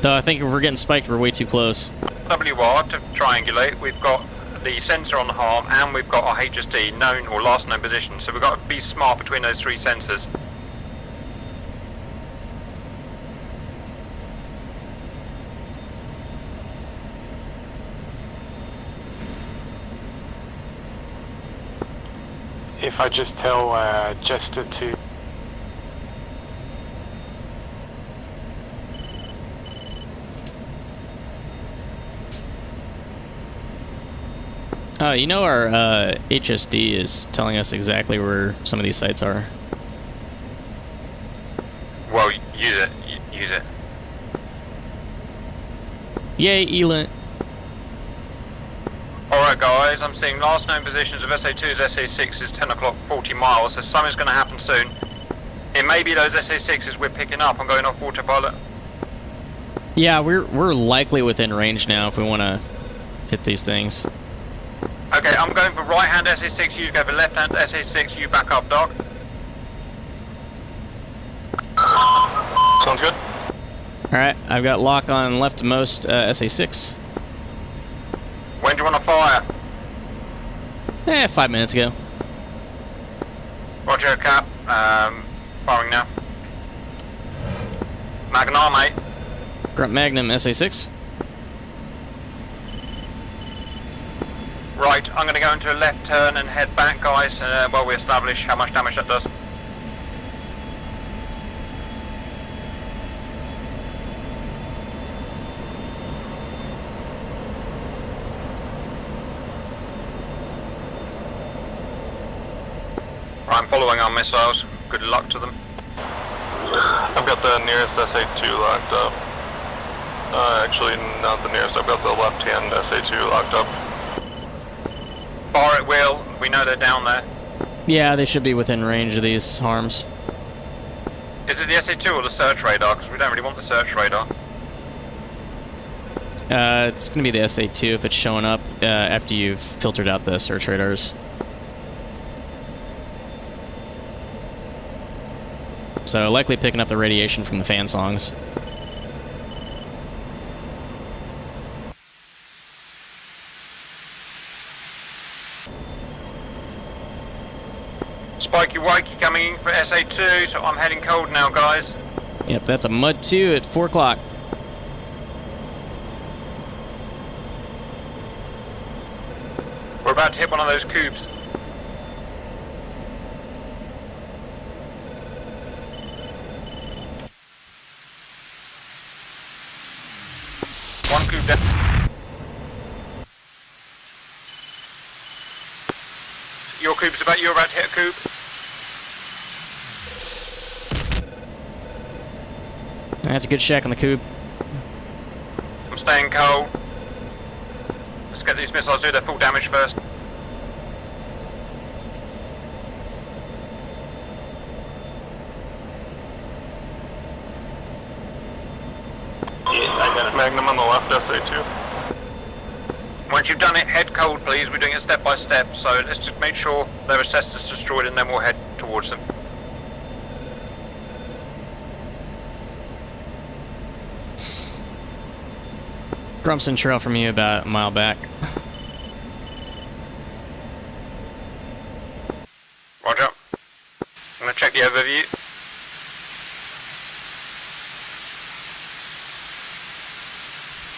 Though I think if we're getting spiked, we're way too close. WR to triangulate. We've got the sensor on the harm, and we've got our HSD known or last known position. So we've got to be smart between those 3 sensors. If I just tell Jester to... You know our HSD is telling us exactly where some of these sites are. Well, use it. Use it. Yay, Elant. Alright guys, I'm seeing last known positions of SA2s, SA6s, 10 o'clock, 40 miles, so something's going to happen soon. It may be those SA6s we're picking up. I'm going off autopilot. Yeah, we're likely within range now if we want to hit these things. Okay, I'm going for right hand SA6, you go for left hand SA6, you back up, Doc. Sounds good. Alright, I've got lock on leftmost SA6. When do you want to fire? 5 minutes ago. Roger, Cap. Firing now. Magnar, mate. Grunt Magnum SA6. Right, I'm going to go into a left turn and head back, guys, while we establish how much damage that does. Right, I'm following our missiles. Good luck to them. I've got the nearest SA2 locked up. Actually, not the nearest. I've got the left-hand SA2 locked up. Fire at will. We know they're down there. Yeah, they should be within range of these harms. Is it the SA2 or the search radar? Because we don't really want the search radar. It's going to be the SA2 if it's showing up after you've filtered out the search radars. So likely picking up the radiation from the fan songs. Spikey Wikey coming in for SA2, so I'm heading cold now, guys. Yep, that's a Mud 2 at 4 o'clock. We're about to hit one of those cubes. One cube down. Your cube's about, you're about to hit a cube. That's a good shack on the cube. I'm staying cold. Let's get these missiles do their full damage first. I got a Magnum on the left, SA2. Once you've done it, head cold, please. We're doing it step by step, so let's just make sure their assessed is destroyed and then we'll head towards them. Grumson trail from you about a mile back. Roger. I'm going to check the overview.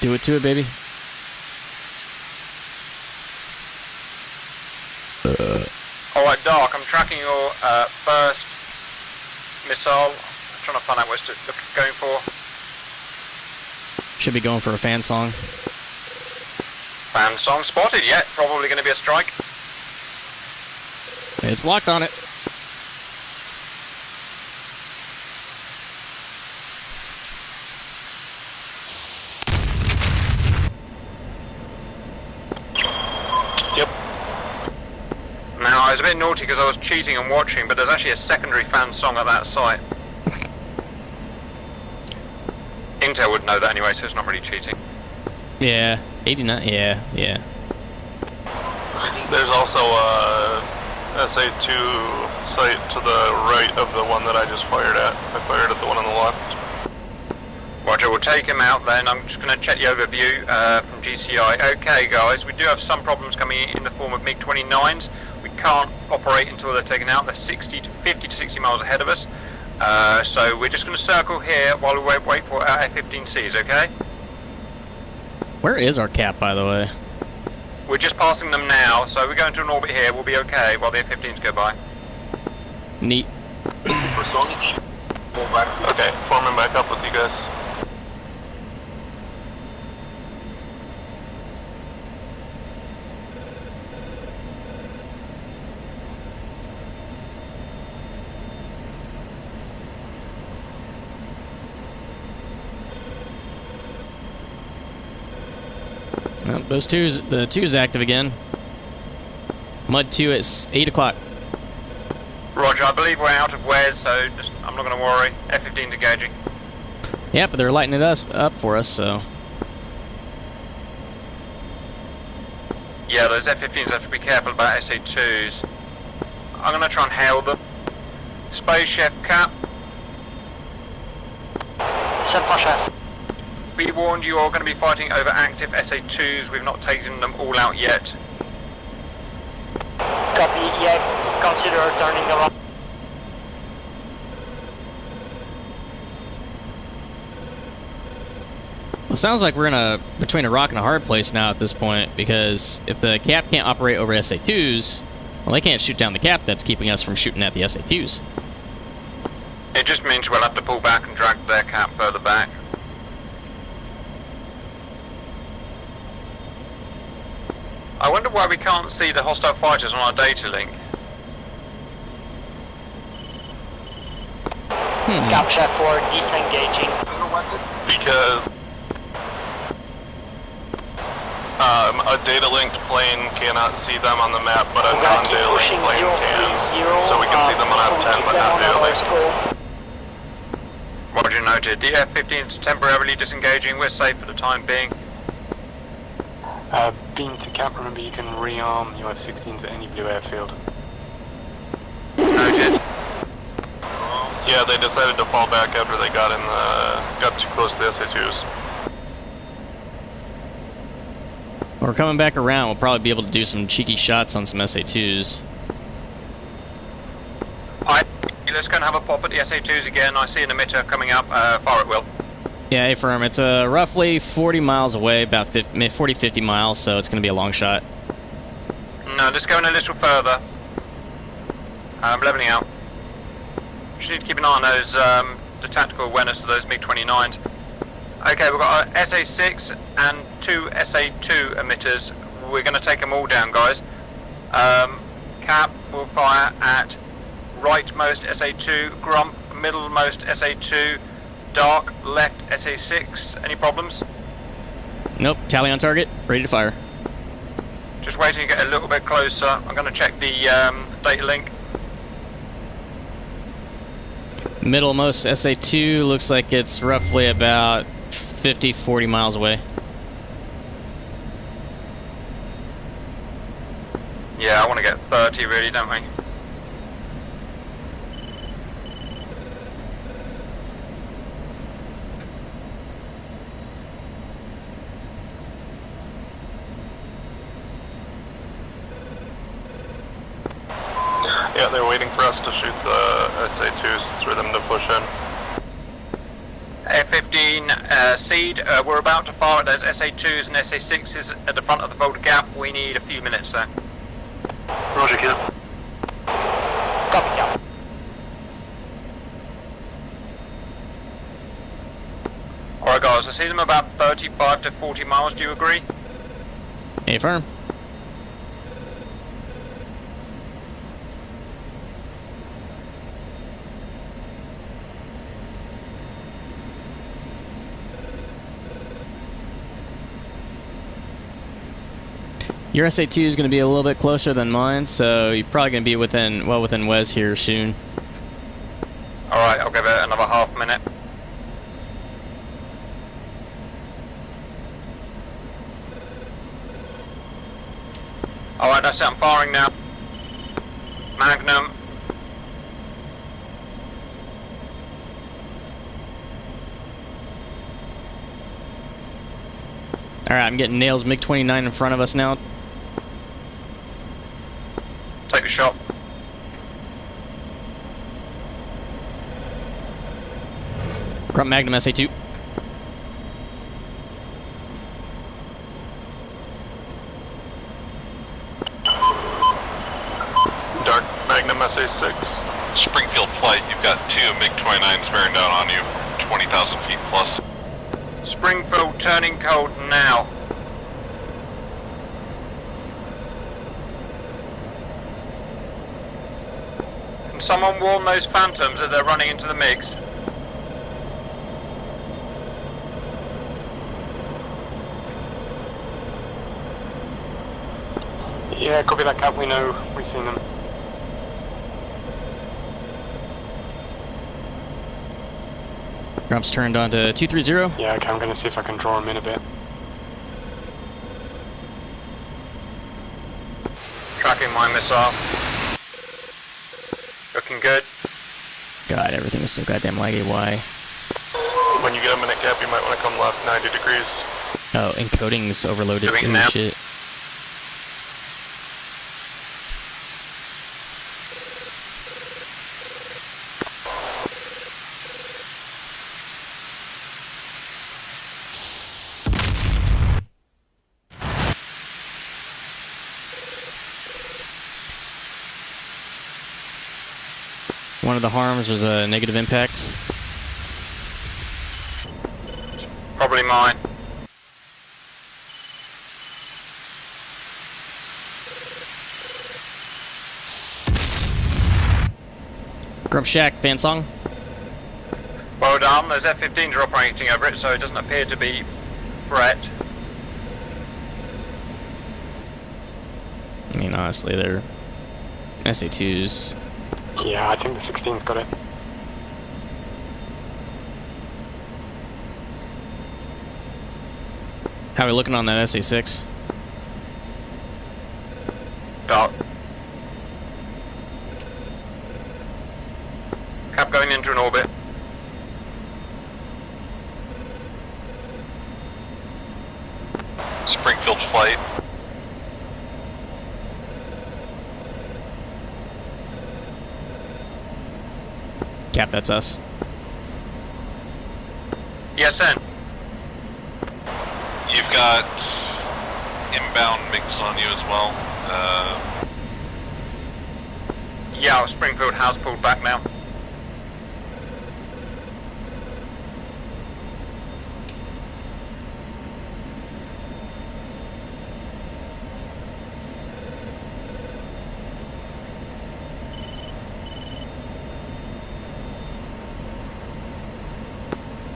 Do it to it, baby. Alright, Dark, I'm tracking your first missile. I'm trying to find out what it's going for. Should be going for a fan song. Fan song spotted, yeah. Probably going to be a strike. It's locked on it. Now, I was a bit naughty because I was cheating and watching, but there's actually a secondary fan song at that site. Intel would know that anyway, so it's not really cheating. Yeah, 89, yeah. There's also a SA2 site to the right of the one that I just fired at. I fired at the one on the left. Roger, we'll take him out then. I'm just going to check the overview from GCI. Okay, guys, we do have some problems coming in the form of MiG-29s. We can't operate until they're taken out. They're 50 to 60 miles ahead of us. So we're just going to circle here while we wait for our F-15Cs, okay? Where is our cap, by the way? We're just passing them now, so we go into an orbit here. We'll be okay while the F-15s go by. Neat. Okay, forming back up with you guys. The two's active again. Mud 2 at 8 o'clock. Roger, I believe we're out of Wes, so I'm not going to worry. F-15's engaging. Yeah, but they're lighting it up for us, so... Yeah, those F-15s have to be careful about SA-2s. I'm going to try and hail them. Space Chef Cap. Chef. Be warned, you are going to be fighting over active SA-2s. We've not taken them all out yet. Copy, yeah, consider turning around. Well, it sounds like we're between a rock and a hard place now at this point, because if the cap can't operate over SA-2s, well, they can't shoot down the cap that's keeping us from shooting at the SA-2s. It just means we'll have to pull back and drag their cap further back. I wonder why we can't see the hostile fighters on our data link. Capture for disengaging. Because a data linked plane cannot see them on the map, but a non-data linked plane can. So we can see them on F-10, but not data linked. Roger, noted. The F-15 is temporarily disengaging. We're safe for the time being. Beam to cap, remember you can rearm your F-16 to any blue airfield. Noted. Yeah, they decided to fall back after they got too close to the SA-2s. When we're coming back around, we'll probably be able to do some cheeky shots on some SA-2s. Alright, let's go and have a pop at the SA-2s again. I see an emitter coming up. Fire at will. Yeah, affirm. It's roughly 40 miles away, about 40-50 miles, so it's going to be a long shot. No, just going a little further. I'm leveling out. Just need to keep an eye on those, the tactical awareness of those MiG-29s. Okay, we've got our SA-6 and 2 SA-2 emitters. We're going to take them all down, guys. Cap will fire at rightmost SA-2, Grump, middlemost SA-2, Dark, left SA-6. Any problems? Nope. Tally on target. Ready to fire. Just waiting to get a little bit closer. I'm going to check the data link. Middlemost SA-2 looks like it's roughly about 50-40 miles away. Yeah, I want to get 30 really, don't we? Yeah, they're waiting for us to shoot the SA-2s for them to push in. F-15 Seed, we're about to fire at those SA-2s and SA-6s at the front of the Fulda Gap. We need a few minutes there. Roger, Kill. Copy, Cap. Alright guys, I see them about 35 to 40 miles, do you agree? Affirm. Your SA-2 is going to be a little bit closer than mine, so you're probably going to be within Wes here soon. Alright, I'll give it another half minute. Alright, that's it, I'm firing now. Magnum. Alright, I'm getting Nails MiG-29 in front of us now. Take a shot. Grump Magnum SA-2. Dark Magnum SA-6. Springfield flight, you've got 2 MiG-29s bearing down on you, 20,000 feet plus. Springfield turning cold now. Can someone warn those Phantoms that they're running into the MiGs? Yeah, copy that, Cap. We know. We've seen them. Grump's turned on to 230. Yeah, okay, I'm going to see if I can draw him in a bit. Tracking my missile. Looking good. God, everything is so goddamn laggy. Why? When you get a minute, Cap, you might want to come left 90 degrees. Oh, encoding's overloaded. Doing it Holy now. shit. One of the harms was a negative impact. Probably mine. Grump Shack, fan song. Well done. Those F-15s are operating over it, so it doesn't appear to be threat. I mean, honestly, they're SA2s. Yeah, I think the 16's got it. How are we looking on that SA6? Dark. Cap going into an orbit. Springfield flight. Cap, that's us. Yes, then. You've got inbound MiGs on you as well. Yeah, Springfield has pulled back now.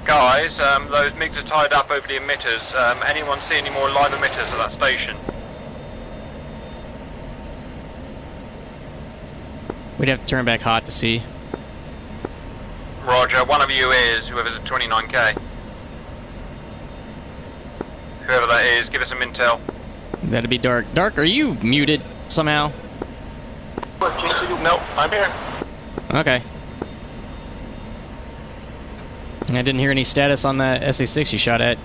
Guys, those MiGs are tied up over the emitters. Anyone see any more live emitters at that station? We'd have to turn back hot to see. Roger, one of you is, whoever's at 29k. Whoever that is, give us some intel. That'd be Dark. Dark, are you muted somehow? Nope, I'm here. Okay. I didn't hear any status on that SA6 you shot at.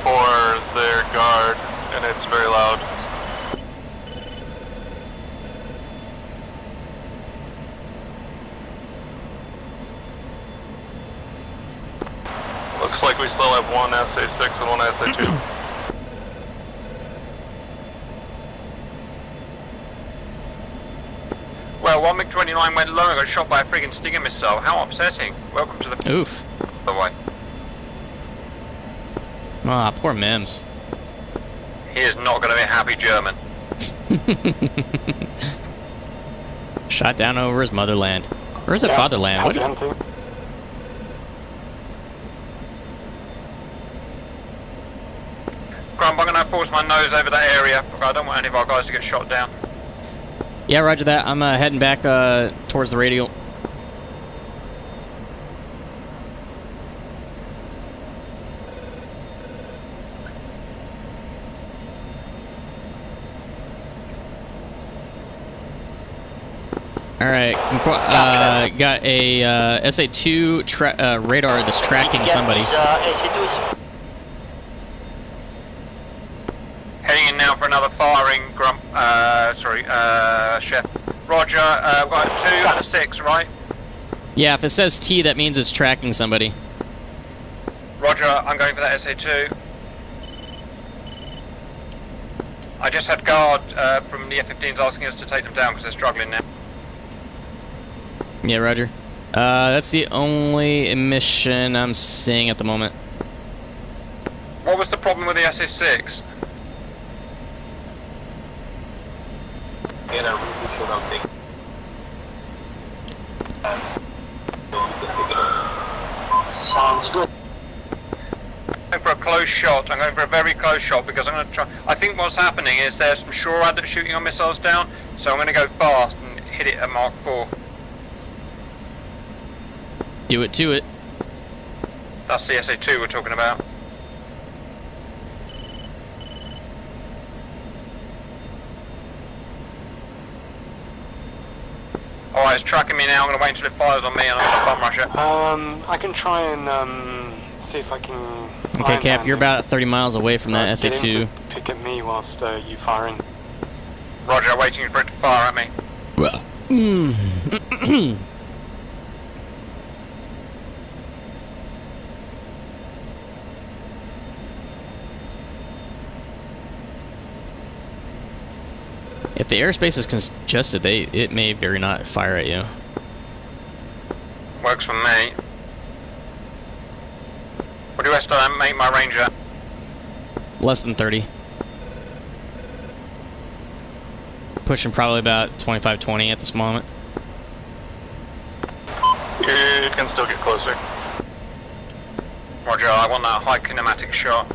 For their guard, and it's very loud. Looks like we still have one SA6 and one SA2. Well, one MiG-29 went low and got shot by a friggin' Stinger missile. How upsetting. Welcome to the... Oof. By the way. Ah, poor Mims. He is not going to be a happy German. Shot down over his motherland. Where's it fatherland? What? Grump, I'm going to force my nose over that area. I don't want any of our guys to get shot down. Yeah, roger that. I'm heading back towards the radial. Alright, got a SA2 radar that's tracking somebody. Heading in now for another firing, Grump. Chef. Roger, we've got 2 and a 6, right? Yeah, if it says T, that means it's tracking somebody. Roger, I'm going for that SA2. I just had guard from the F-15s asking us to take them down because they're struggling now. Yeah, roger. That's the only emission I'm seeing at the moment. What was the problem with the SA6? Sounds good. going for a close shot. I'm going for a very close shot because I'm going to try. I think what's happening is there's some SHORAD that's shooting our missiles down, so I'm going to go fast and hit it at Mark 4. Do it to it. That's the SA2 we're talking about. Alright, it's tracking me now. I'm going to wait until it fires on me and I'm going to bum rush it. I can try and see if I can... Okay, Cap, you're about 30 miles away from that SA2. Pick at me whilst you fire in. Roger, waiting for it to fire at me. If the airspace is congested, it may very not fire at you. Works for me. What do you estimate make my range at? Less than 30. Pushing probably about 25-20 at this moment. You can still get closer. Roger, I want that high kinematic shot.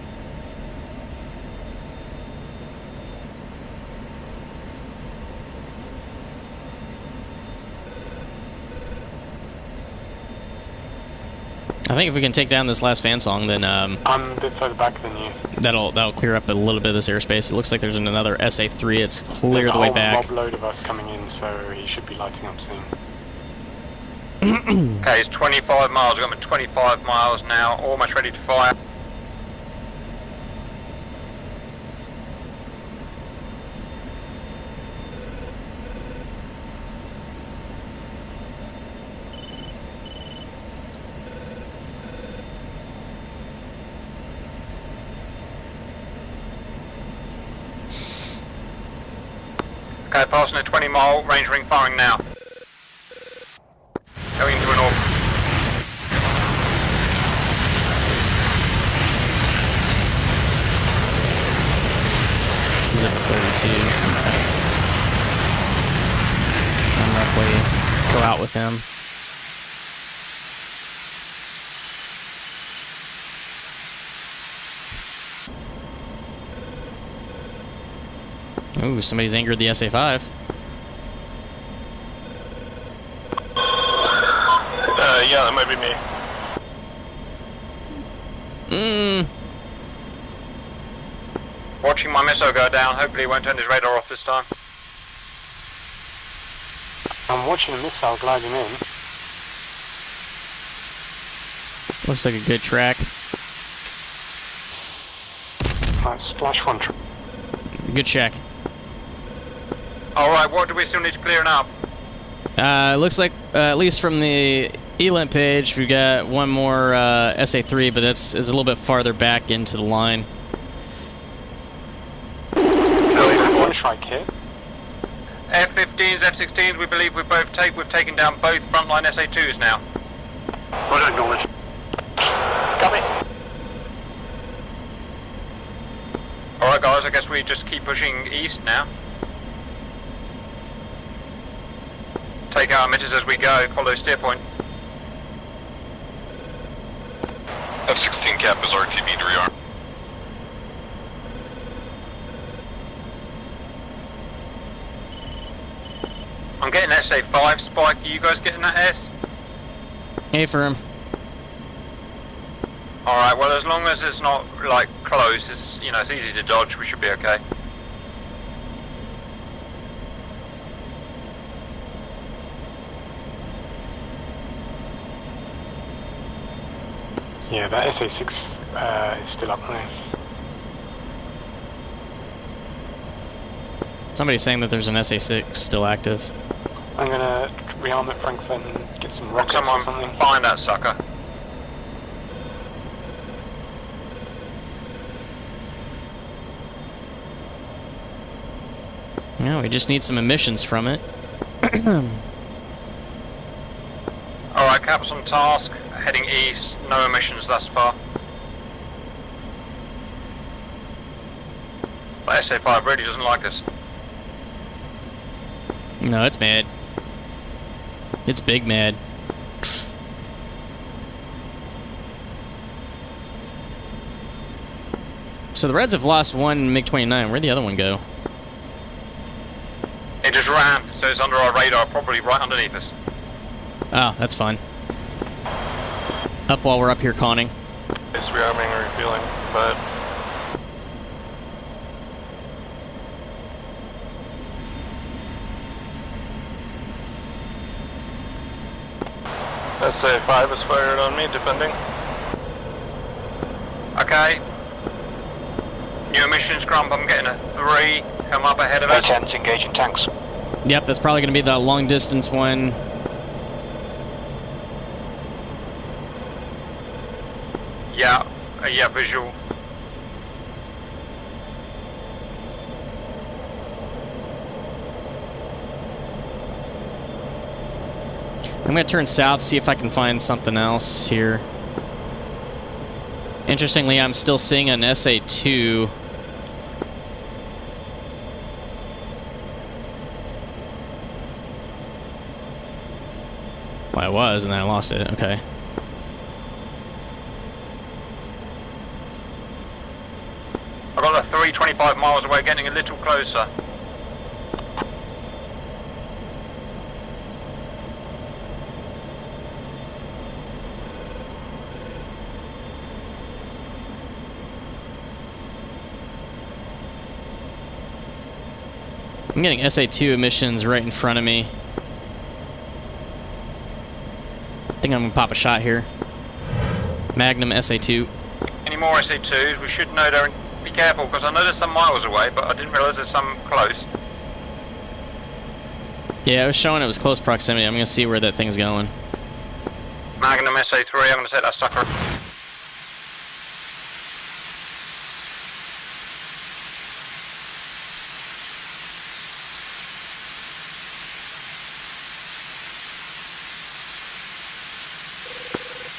I think if we can take down this last fan song, then I'm a bit further back than you. that'll clear up a little bit of this airspace. It looks like there's another SA3. It's clear the way back. There's a whole mob load of us coming in, so he should be lighting up soon. Okay, it's 25 miles. We've got him at 25 miles now, almost ready to fire. Okay, passing a 20-mile range ring, firing now. Going into an orbit. He's at 32. I'm roughly go out with him. Ooh, somebody's angered the SA5. Yeah, that might be me. Watching my missile go down. Hopefully he won't turn his radar off this time. I'm watching a missile gliding in. Looks like a good track. Splash one. Good check. Alright, what do we still need to clear up? Looks like, at least from the ELINT page, we got one more SA3, but it's a little bit farther back into the line. One strike hit. F-15s, F-16s, we believe we've taken down both frontline SA2s now. Well acknowledged. Copy. Alright guys, I guess we just keep pushing east now. Take our emitters as we go, follow steer point. F-16 cap is RTB to rearm. I'm getting SA5 spike, are you guys getting that S? Hey, firm. Alright, well as long as it's not like close, it's, you know, it's easy to dodge, we should be okay. Yeah, that SA6 is still up there. Somebody's saying that there's an SA6 still active. I'm gonna rearm at Frankfurt and get some rockets Someone or something. find that sucker. Yeah, we just need some emissions from it. Alright, Cap's on task, heading east, no emissions thus far. But SA5 really doesn't like us. No, it's mad. It's big mad. So the Reds have lost one MiG-29. Where'd the other one go? It just ran, so it's under our radar, probably right underneath us. Oh, that's fine. Up while we're up here conning. It's rearming or refueling, but... SA-5 is fired on me, defending. Okay. New emissions grump, I'm getting a 3. Come up ahead of us. A-10's engaging tanks. Yep, that's probably going to be the long distance one. Yeah, yeah, visual. I'm going to turn south, see if I can find something else here. Interestingly, I'm still seeing an SA-2. Well, I was, and then I lost it. Okay. I've got a 3 25 miles away, getting a little closer. I'm getting SA-2 emissions right in front of me. I think I'm going to pop a shot here. Magnum SA-2. Any more SA-2s? We should know they're in. Be careful, because I know there's some miles away, but I didn't realise there's some close. Yeah, it was showing it was close proximity. I'm going to see where that thing's going. Magnum SA-3, I'm going to take that sucker.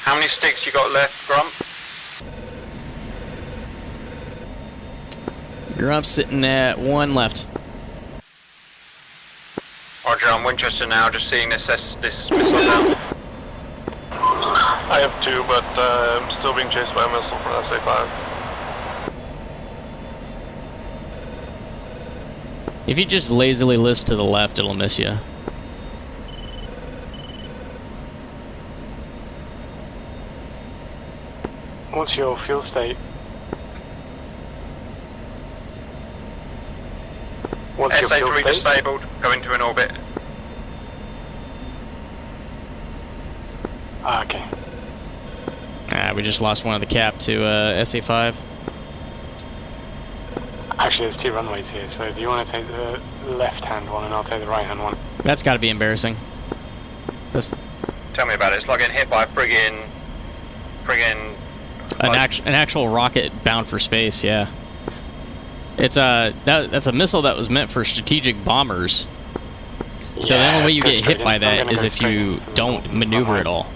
How many sticks you got left, Grump? Grump's sitting at 1 left. Roger, I'm Winchester now, just seeing this missile down. I have 2, but I'm still being chased by a missile from SA-5. If you just lazily list to the left, it'll miss you. What's your fuel state? What's your fuel SA-3 state? disabled, go into an orbit. Ah, okay. We just lost one of the cap to SA-5. Actually, there's 2 runways here, so do you want to take the left-hand one and I'll take the right-hand one? That's got to be embarrassing. Tell me about it, it's like getting hit by a friggin' An actual rocket bound for space, yeah. It's that's a missile that was meant for strategic bombers. So the only way you get hit by that is if you don't maneuver at all.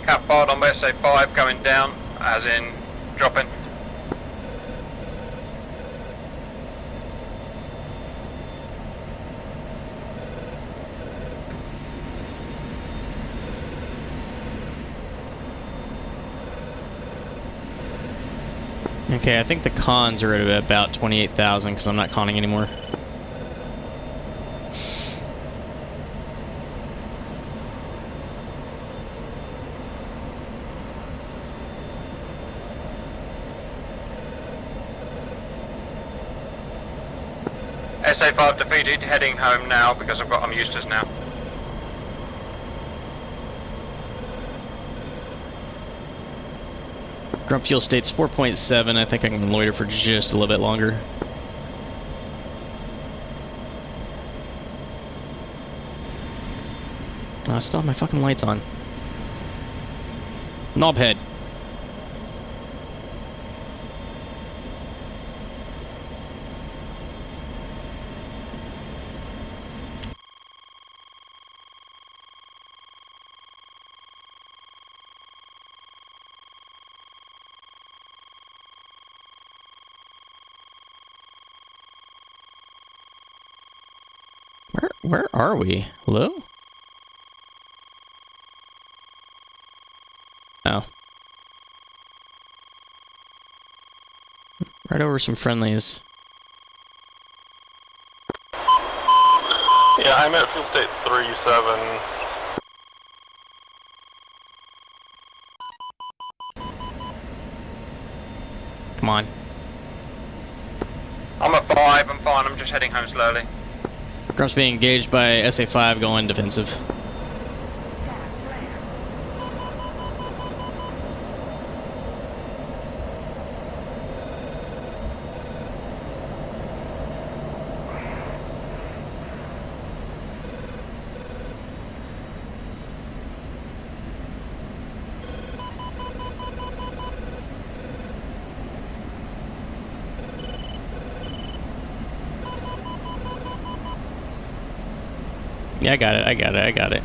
Cap fired on SA-5 coming down, as in dropping. Okay, I think the cons are at about 28,000 because I'm not conning anymore. SA-5 defeated, heading home now because I'm Eustace now. Grump fuel state's 4.7. I think I can loiter for just a little bit longer. I still have my fucking lights on. Knobhead. Where are we? Hello? Oh. Right over some friendlies. Yeah, I'm at fuel state 37. Come on. I'm at 5, I'm fine, I'm just heading home slowly. Grump's being engaged by SA-5 going defensive. Yeah, I got it.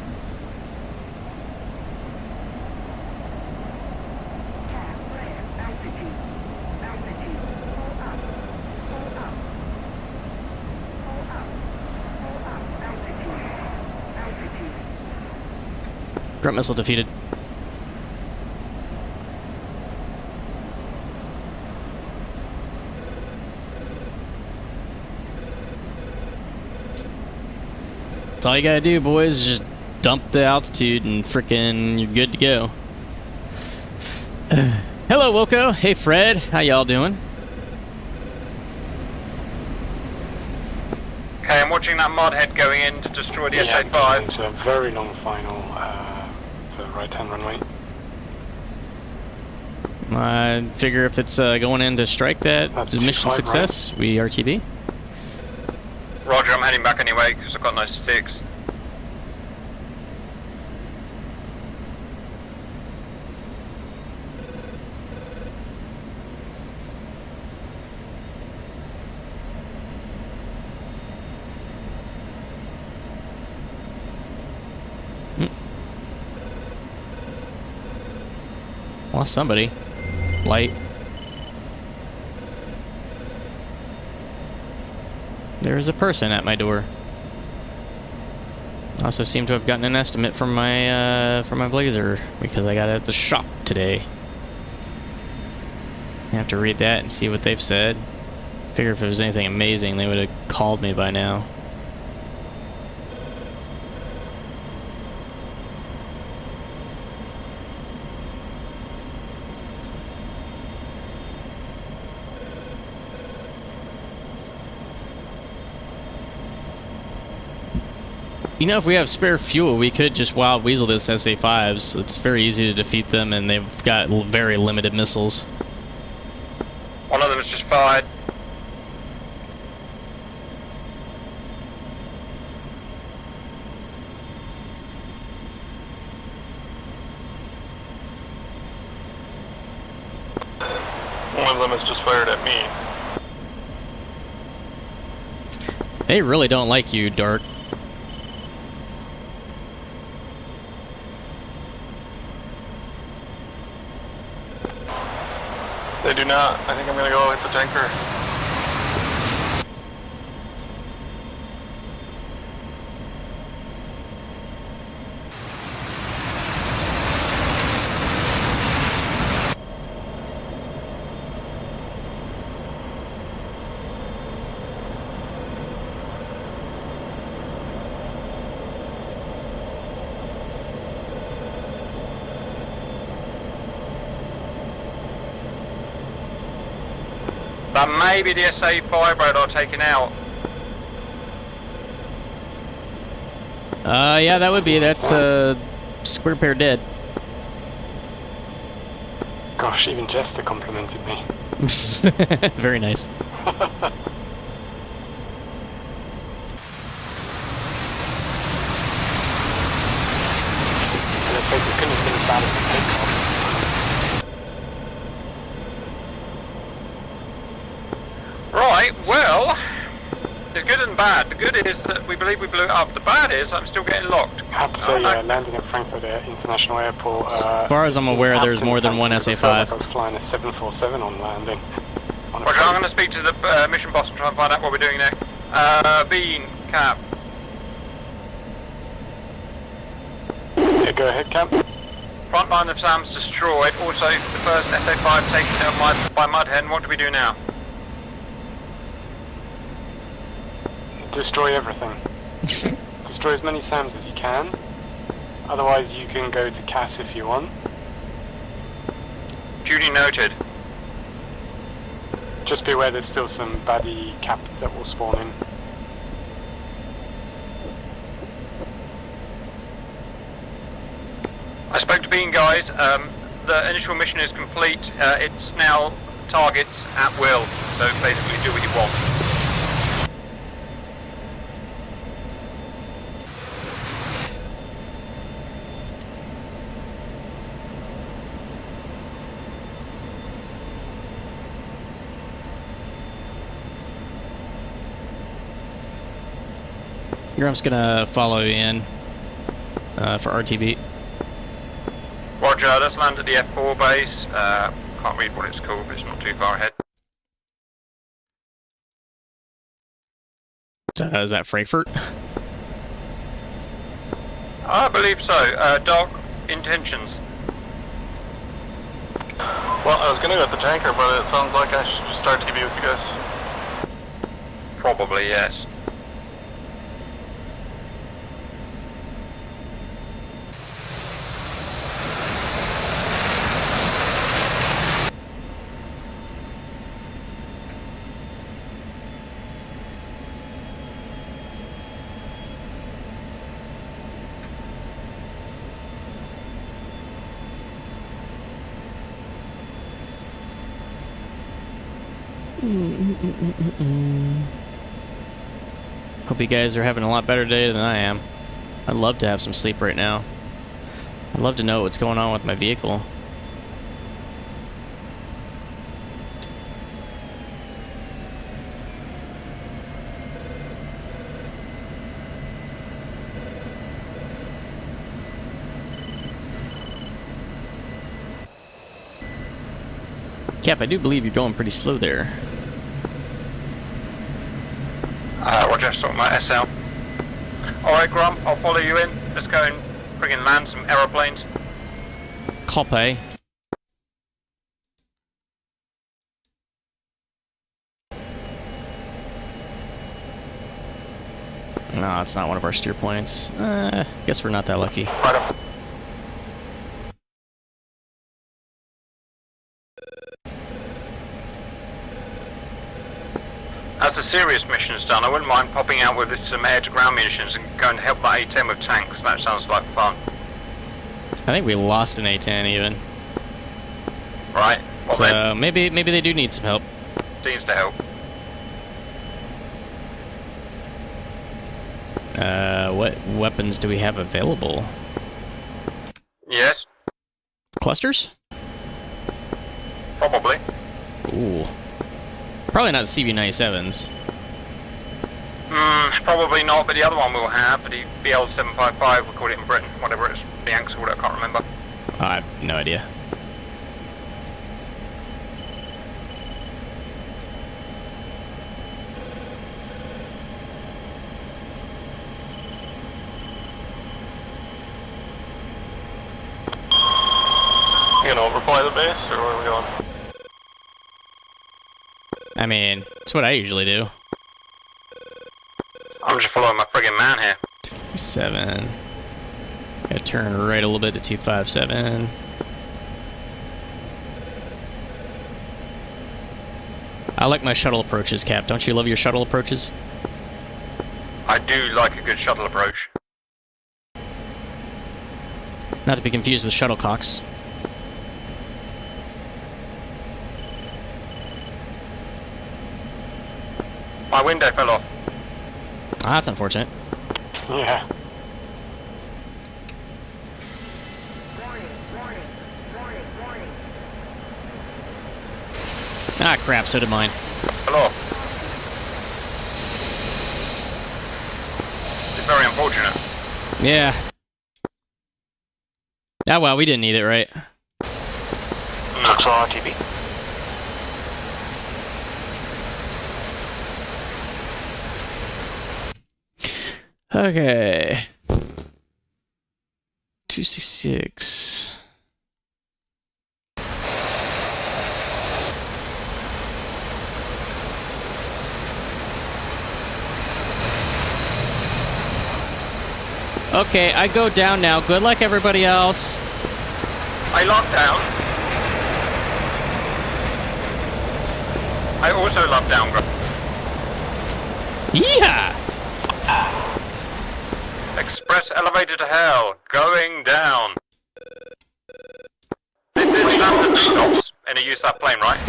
Grunt missile defeated. That's all you gotta do, boys, is just dump the altitude and frickin' you're good to go. Hello, Wilco. Hey, Fred. How y'all doing? Okay, I'm watching that mod head going in to destroy the SA-5. It's a very long final for right-hand runway. I figure if it's going in to strike that mission success, we RTB. Roger, I'm heading back anyway because I've got no sticks. Lost somebody. Light. There is a person at my door. I also seem to have gotten an estimate from my Blazer because I got it at the shop today. I have to read that and see what they've said. Figure if it was anything amazing, they would have called me by now. You know, if we have spare fuel, we could just Wild Weasel this SA-5s. It's very easy to defeat them, and they've got very limited missiles. One of them is just fired. One of them has just fired at me. They really don't like you, Dark. They do not. I think I'm gonna go hit the tanker. That may be the SA-5 radar taken out. Yeah, that would be. That's square pair dead. Gosh, even Jester complimented me. Very nice. Right, well, the good and bad. The good is that we believe we blew it up. The bad is I'm still getting locked. I have to say, landing at Frankfurt International Airport. As far as I'm aware, there's more than one SA-5. I was flying a 747 on landing. Roger, I'm going to speak to the mission boss and try and find out what we're doing next. Bean, Cap. go ahead, Cap. Front line of SAM's destroyed. Also, the first SA-5 taken out by Mudhen. What do we do now? Destroy everything. Destroy as many SAMs as you can. Otherwise, you can go to CAS if you want. Duty noted. Just be aware there's still some baddie Cap that will spawn in. I spoke to Bean guys. The initial mission is complete. It's now targets at will. So basically, do what you want. Grump's gonna follow you in for RTB. Roger, let's land at the F4 base. Can't read what it's called, but it's not too far ahead. Is that Frankfurt? I believe so. Doc, intentions? Well, I was gonna go with the tanker, but it sounds like I should start TV with you guys. Probably, yes. Hope you guys are having a lot better day than I am. I'd love to have some sleep right now. I'd love to know what's going on with my vehicle. Cap, I do believe you're going pretty slow there. Roger, sort my SL. Alright, Grump, I'll follow you in. Let's go and friggin' land some aeroplanes. Copy. No, it's not one of our steer points. Guess we're not that lucky. Right up. As the serious mission is done, I wouldn't mind popping out with some air-to-ground munitions and going to help that A-10 with tanks. That sounds like fun. I think we lost an A-10 even. Right. Well, so then, maybe they do need some help. seems to help. What weapons do we have available? Yes. Clusters? Probably. Ooh. Probably not the CV-97s. Probably not, but the other one we'll have, the BL-755, we call it in Britain, whatever it's, the Yanks called it, I can't remember. I have no idea. You gonna overfly the base, or where are we going? I mean, it's what I usually do. I'm just following my friggin' man here. 7. Gotta turn right a little bit to 257. I like my shuttle approaches, Cap. Don't you love your shuttle approaches? I do like a good shuttle approach. Not to be confused with shuttlecocks. My window fell off. Ah, that's unfortunate. Yeah. Ah, crap, so did mine. Hello. It's very unfortunate. Yeah. Ah, well, we didn't need it, right? Looks all RTB. Okay. 266. Okay, I go down now. Good luck, everybody else. I lock down. I also lock down. Yeah. Express elevator to hell. Going down. This is standard stops. Any use that plane, right?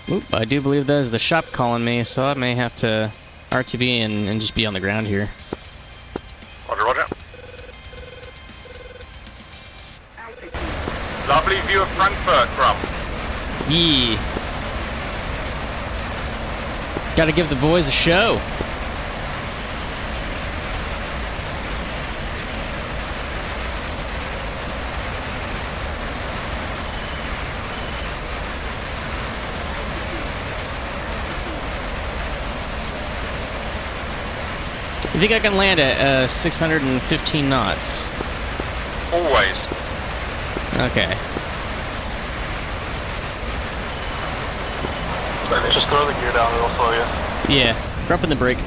Oop, I do believe that is the shop calling me, so I may have to RTB and just be on the ground here. Roger, roger. Lovely view of Frankfurt, Grump. Yeah. Gotta give the boys a show. You think I can land at 615 knots? Always. Okay. Just throw the gear down, it'll slow you. Yeah, grumping the brake.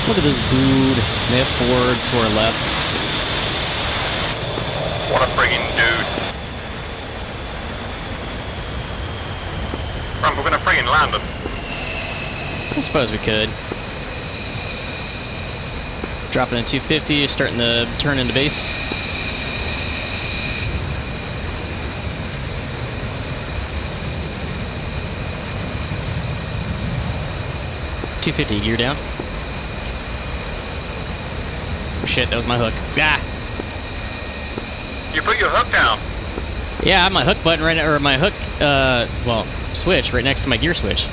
Look at this dude. They have forward to our left. What a friggin' dude. Grump, we're gonna friggin' land them. I suppose we could. Dropping in 250, starting to turn into base. $250, gear down. Shit, that was my hook. Ah! You put your hook down. Yeah, I have my hook button right now, or my hook, well, switch right next to my gear switch.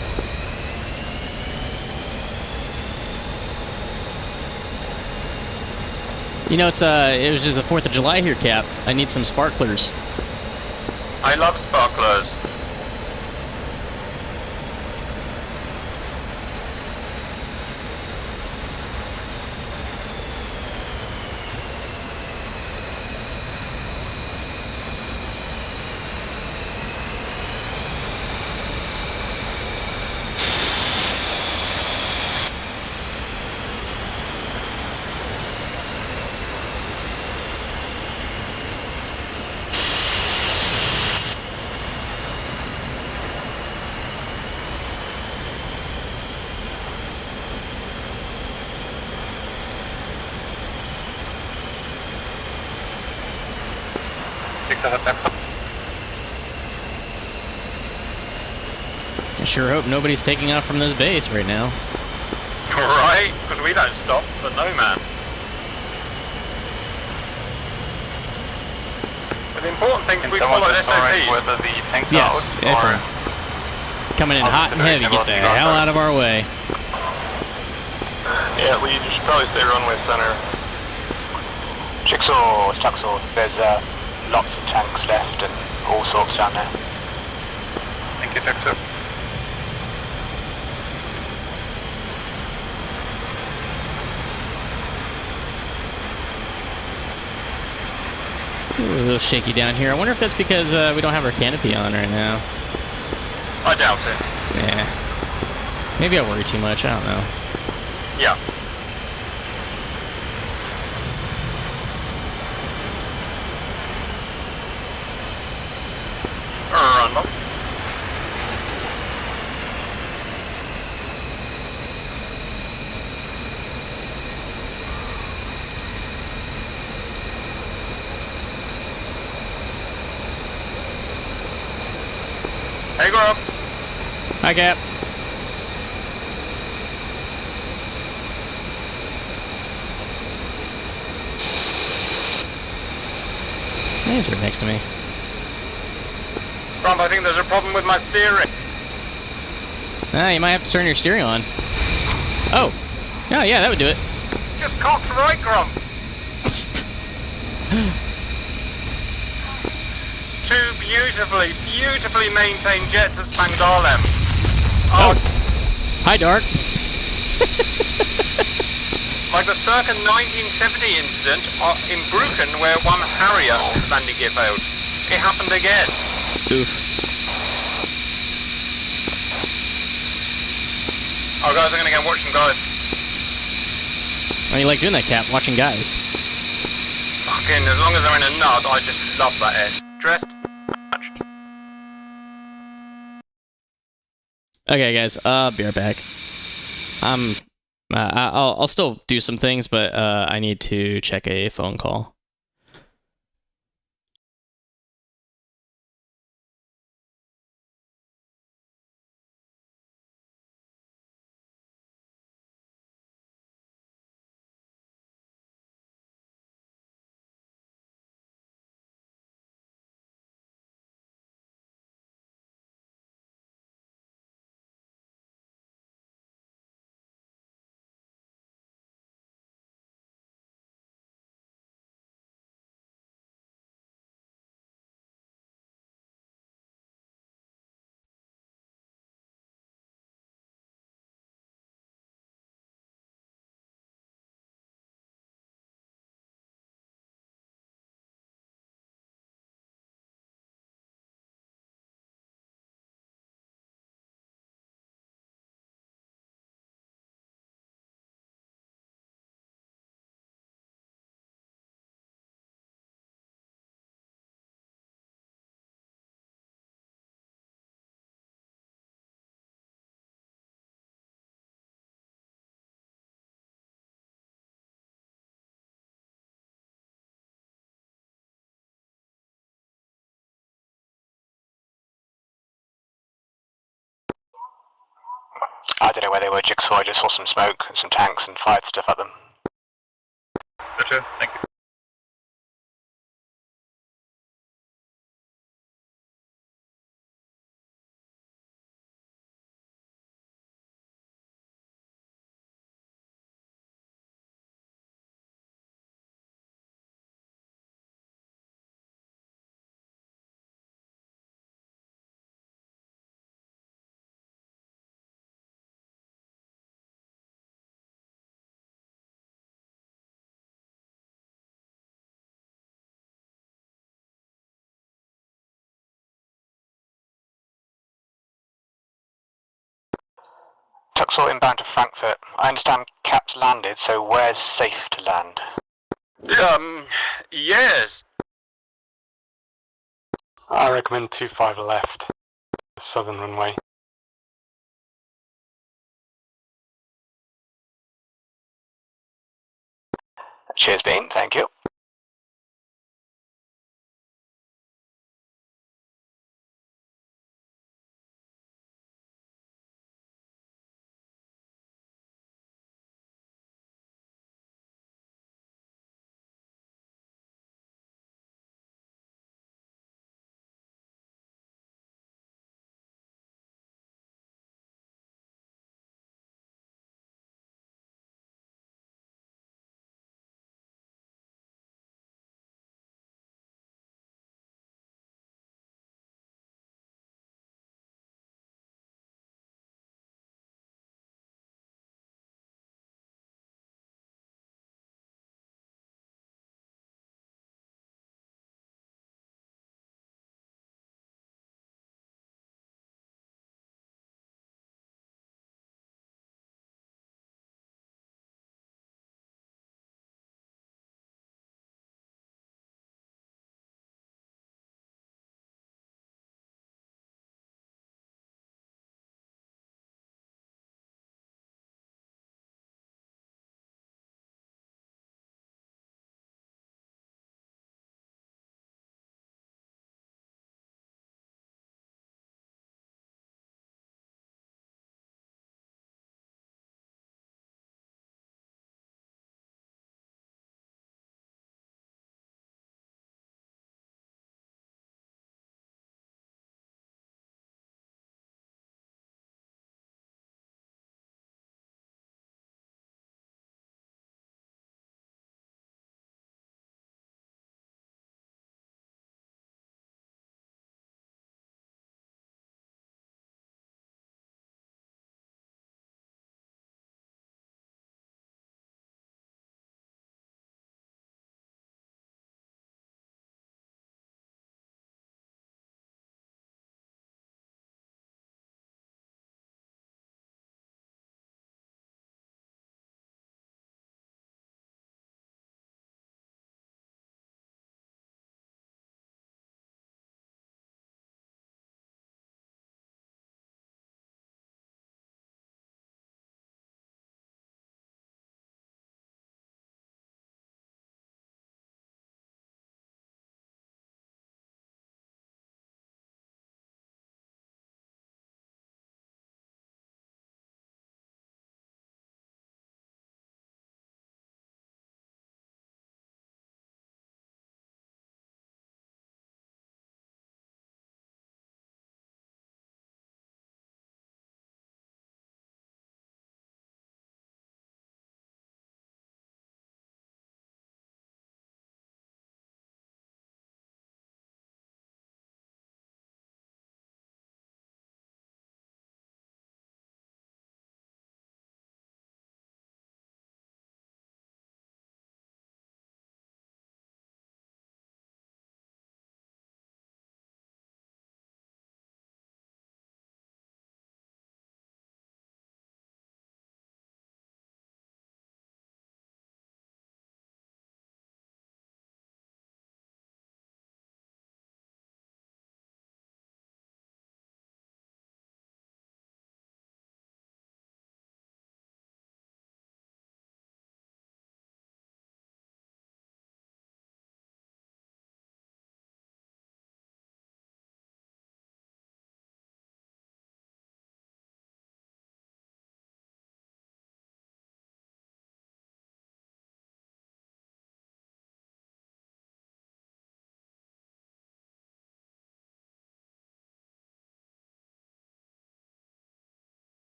You know, it was just the 4th of July here, Cap. I need some sparklers. I love sparklers. I sure hope nobody's taking off from this base right now. Right, because we don't stop for no man. But the important thing is we follow SOPs. Whether the tank Yes, or coming in hot and heavy, get the hell out of our way. yeah, we should probably stay runway center. Jigsaw, there's lots of tanks left and all sorts down there. Thank you, Jigsaw. Ooh, a little shaky down here. I wonder if that's because we don't have our canopy on right now. I doubt it. Yeah. Maybe I worry too much. I don't know. Yeah. Run them. Hey, Grump. Hi, Cap. He's right next to me. Grump, I think there's a problem with my steering. Ah, you might have to turn your steering on. Oh. Oh, yeah, that would do it. Just cocked right, Grump. Two beautifully maintained jets at Spangdahlem. Oh. Hi, Dark. Like the circa 1970 incident in Brucken where one Harrier landing gear failed. It happened again. Oof. Oh guys, I'm gonna go and watch some guys. How do you like doing that, Cap? Watching guys. Fucking, as long as they're in a nut, I just love that air. Dressed? Okay, guys. Be right back. I'll still do some things, but I need to check a phone call. I don't know where they were, Jigsaw. I just saw some smoke and some tanks and fired stuff at them. Gotcha, thank you. Tuxall inbound to Frankfurt. I understand Cap's landed, so where's safe to land? Yes. I recommend 25 left, southern runway. Cheers, Bean. Thank you.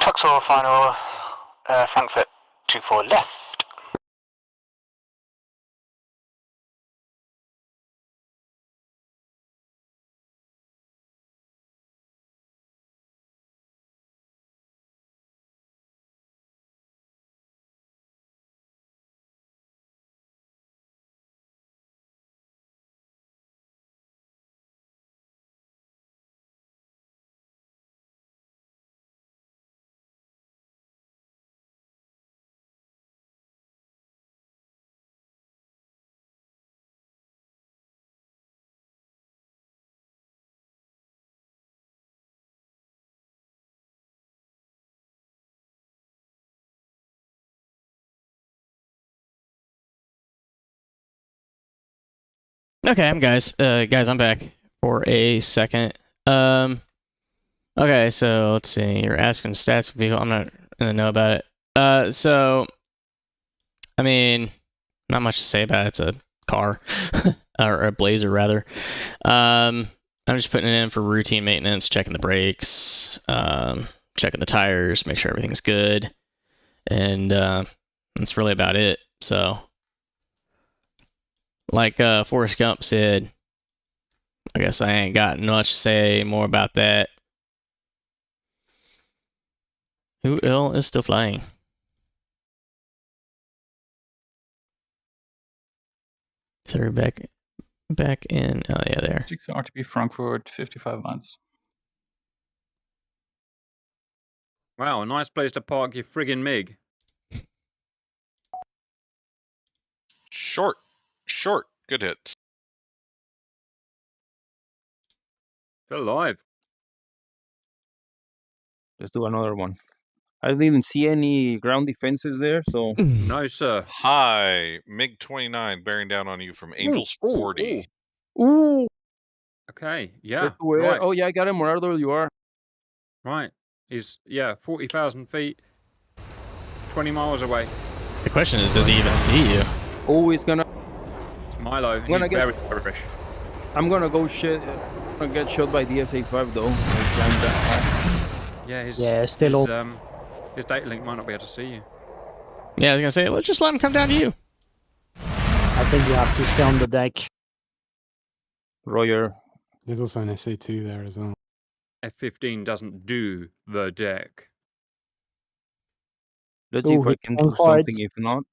Tuxel final, Frankfurt 24 left. Okay, I'm guys. Guys, I'm back for a second. Okay, so let's see. You're asking stats vehicle. I'm not gonna know about it. So, I mean, not much to say about it. It's a car, or a Blazer rather. I'm just putting it in for routine maintenance, checking the brakes, checking the tires, make sure everything's good, and that's really about it. So, like Forrest Gump said, I guess I ain't got much to say more about that. Who is still flying? So we're back in. Oh yeah, there. RTB Frankfurt, 55 knots. Wow, a nice place to park your friggin' MiG. Short. Good hits. Still alive. Let's do another one. I didn't even see any ground defenses there, so... No, sir. Hi, MiG-29 bearing down on you from Angels 40. Ooh! Okay, yeah, Right. right. Oh, yeah, I got him wherever you are. Right. He's, 40,000 feet, 20 miles away. The question is, did he even see you? Oh, he's gonna... It's Milo, and When he's I get- very Irish. I'm gonna go shit... I'm gonna get shot by the SA-5, though. Yeah, still his data link might not be able to see you. Yeah, I was gonna say, let's just let him come down to you. I think you have to stay on the deck. Roger. There's also an SA2 there as well. F-15 doesn't do the deck. Let's see if I can do something, if not...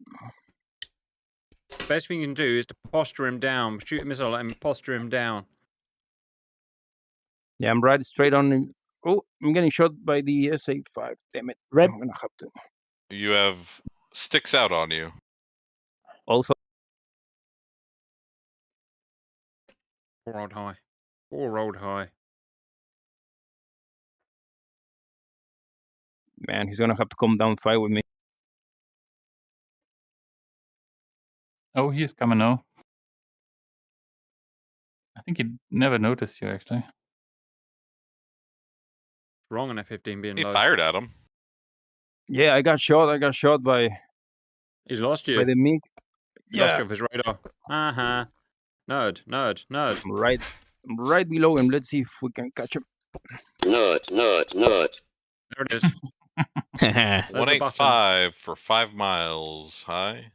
Best thing you can do is to posture him down. Shoot a missile at him, posture him down. Yeah, I'm right straight on him. Oh, I'm getting shot by the SA-5. Damn it. Red. I'm gonna have to... You have sticks out on you. Also... Poor old high. Poor old high. Man, he's gonna have to come down fight with me. Oh, he's coming now. I think he never noticed you, actually. Wrong on F-15 being He low. fired at him. Yeah, I got shot by... He's lost you. By the MiG. He lost you off his radar. Uh-huh. Nerd. I'm right below him. Let's see if we can catch him. Not. There it is. There's the button. 185 for 5 miles. High.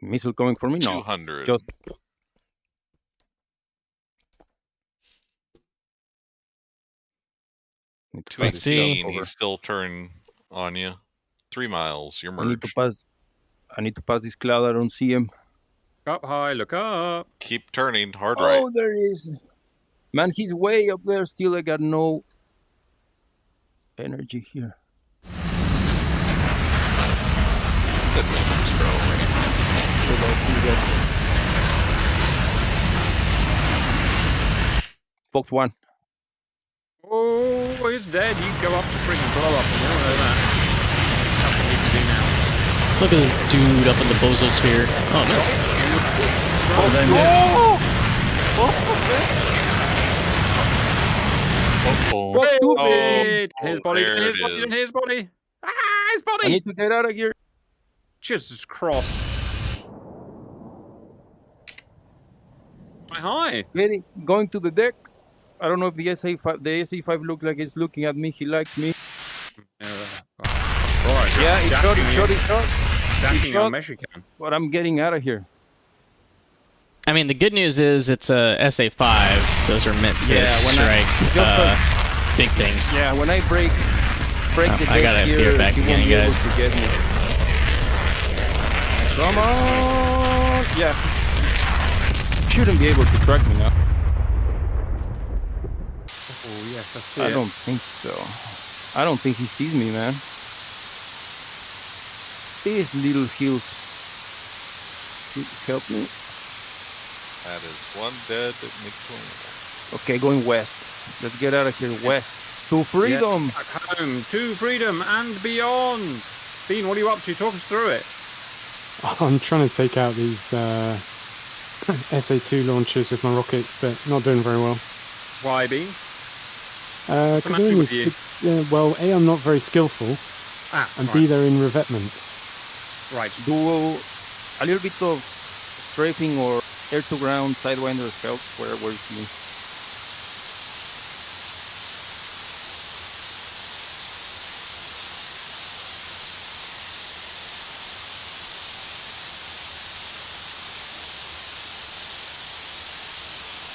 Missile coming for me? No. 200. Just... Let's see. He's still turning on you. 3 miles. You're I need merged. I need to pass this cloud. I don't see him. Up high, look up. Keep turning. Hard right. Oh, there he is. Man, he's way up there still. I got no energy here. Fox 1. Oh, he's dead. You go up to freaking blow up. We all know that. Nothing we can do now. Look at this dude up in the bozosphere. Oh, missed. Oh, they missed. Uh-oh. Stupid! Oh, His body, there his it body, is. his body. Ah, his body! I need to get out of here. Jesus Christ. Hi. Going to the deck. I don't know if the SA5 look like it's looking at me. He likes me. Right, Yeah, it's shot. Jacking on Mexican. But I'm getting out of here. I mean, the good news is it's a SA5. Those are meant to strike big things. Yeah, when I break the I got a beer back again, guys. Come on! Yeah. Shouldn't be able to track me now. Oh, yes, I see I don't think so. I don't think he sees me, man. These little hills could help me. That is one dead MiG-29. Okay, going west. Let's get out of here west. To freedom! Yes, back home, to freedom and beyond! Bean, what are you up to? Talk us through it. I'm trying to take out these SA2 launchers with my rockets, but not doing very well. Why, Bean? Well, A, I'm not very skillful, and B, they're in revetments. Right. Do a little bit of strafing or air-to-ground sidewinders help wherever you see.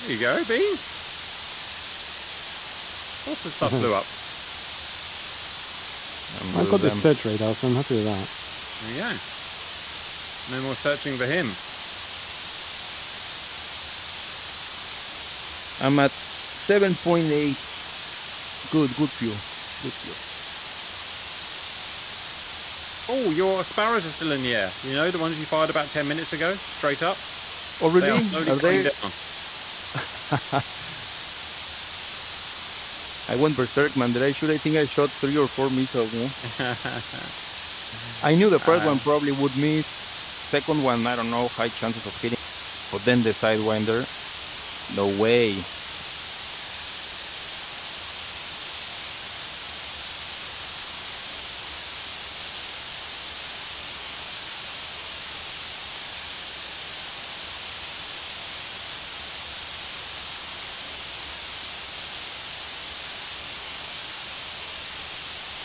There you go, Bean. Lots of stuff blew up. I've got the search radar, so I'm happy with that. There you go. No more searching for him. I'm at 7.8. Good fuel. Good fuel. Oh, your sparrows are still in the air. You know, the ones you fired about 10 minutes ago, straight up? Oh, really? They are slowly coming down. I went berserk, man. I think I shot 3 or 4 missiles, no? I knew the first one probably would miss. Second one, I don't know, high chances of hitting. But then the Sidewinder, no way.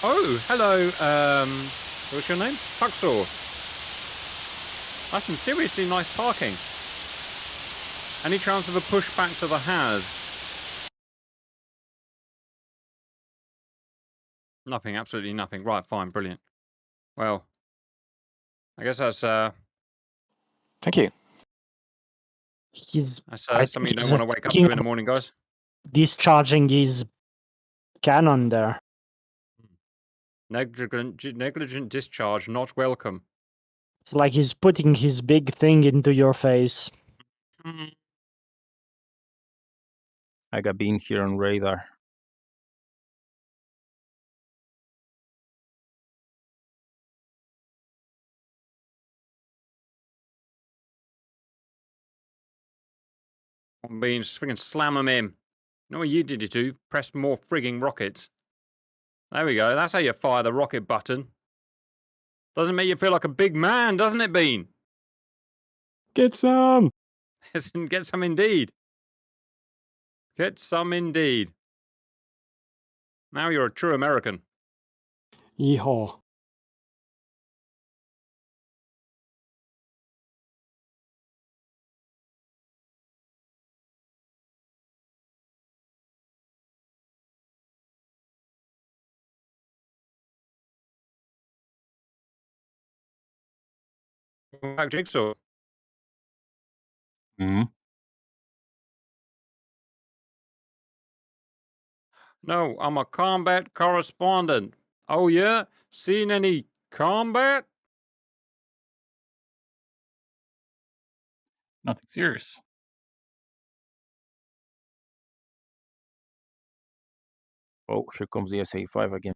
Oh, hello, what's your name? Pucksaw. That's some seriously nice parking. Any chance of a push back to the Has? Nothing, absolutely nothing. Right, fine, brilliant. Well, I guess that's Thank you. that's something you don't want to wake up to in the morning, guys. Discharging his cannon there. Negligent discharge, not welcome. It's like he's putting his big thing into your face. I got Bean here on radar. Bean, just freaking slam them in. You know what you did, you two? Press more frigging rockets. There we go. That's how you fire the rocket button. Doesn't make you feel like a big man, doesn't it, Bean? Get some! Get some indeed. Get some indeed. Now you're a true American. Yeehaw. Back Jigsaw. Hmm. No, I'm a combat correspondent. Oh yeah? Seen any combat? Nothing serious. Oh, here comes the SA5 again.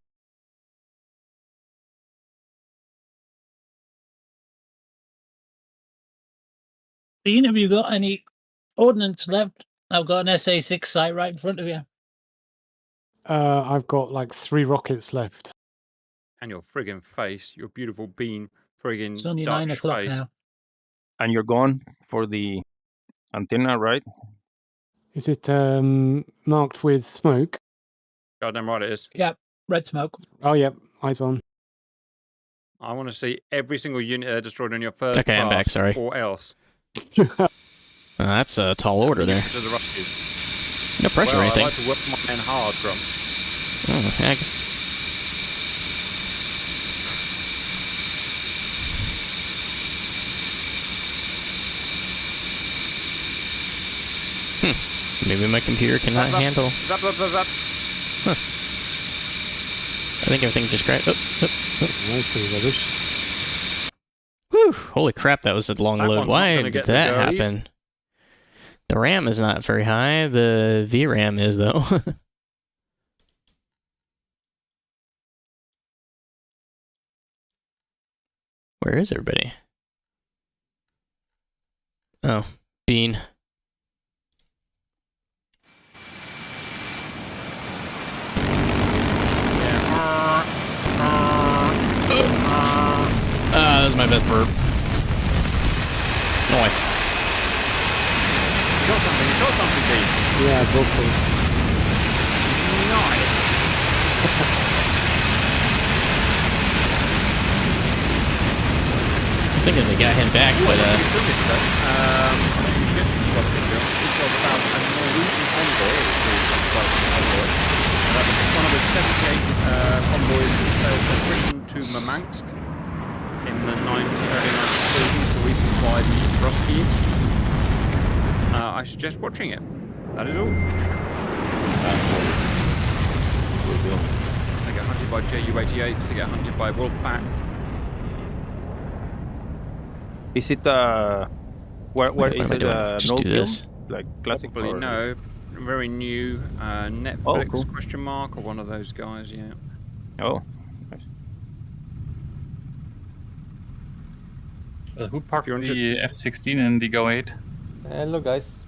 Dean, have you got any ordnance left? I've got an SA6 site right in front of you. I've got like 3 rockets left. And your friggin' face, your beautiful Bean friggin' It's only Dutch 9 o'clock face. now. And you're gone for the antenna, right? Is it marked with smoke? Goddamn right it is. Yep, red smoke. Oh, yeah, eyes on. I want to see every single unit destroyed on your first Okay, I'm back, pass, sorry. or else. That's a tall order there. To the rescue. No pressure or well, anything. I like to work my men hard, Grump. Oh, yeah, I guess. Maybe my computer cannot handle. Zap, zap, zap, zap. Huh. I think everything just crashed. Whew, holy crap, that was a long That load. one's not Why gonna did get the that girlies. happen? The RAM is not very high. The VRAM is, though. Where is everybody? Oh, Bean. That was my best burp. Nice. Show something, Dean. Yeah, go first. Nice. I was thinking of the guy heading back, but It was about a Norwegian convoy. That was one of the 78 convoys that sailed from Britain to Murmansk in the early 1930s to resupply the Ruskies. I suggest watching it. That is all. They get hunted by Ju-88s, they get hunted by Wolfpack. Is it what is it? No film? Like classic? Probably or... no. Very new. Netflix Oh, cool. question mark or one of those guys, yeah. Oh. Who parked You're the F-16 in the Go 8? Hello, guys.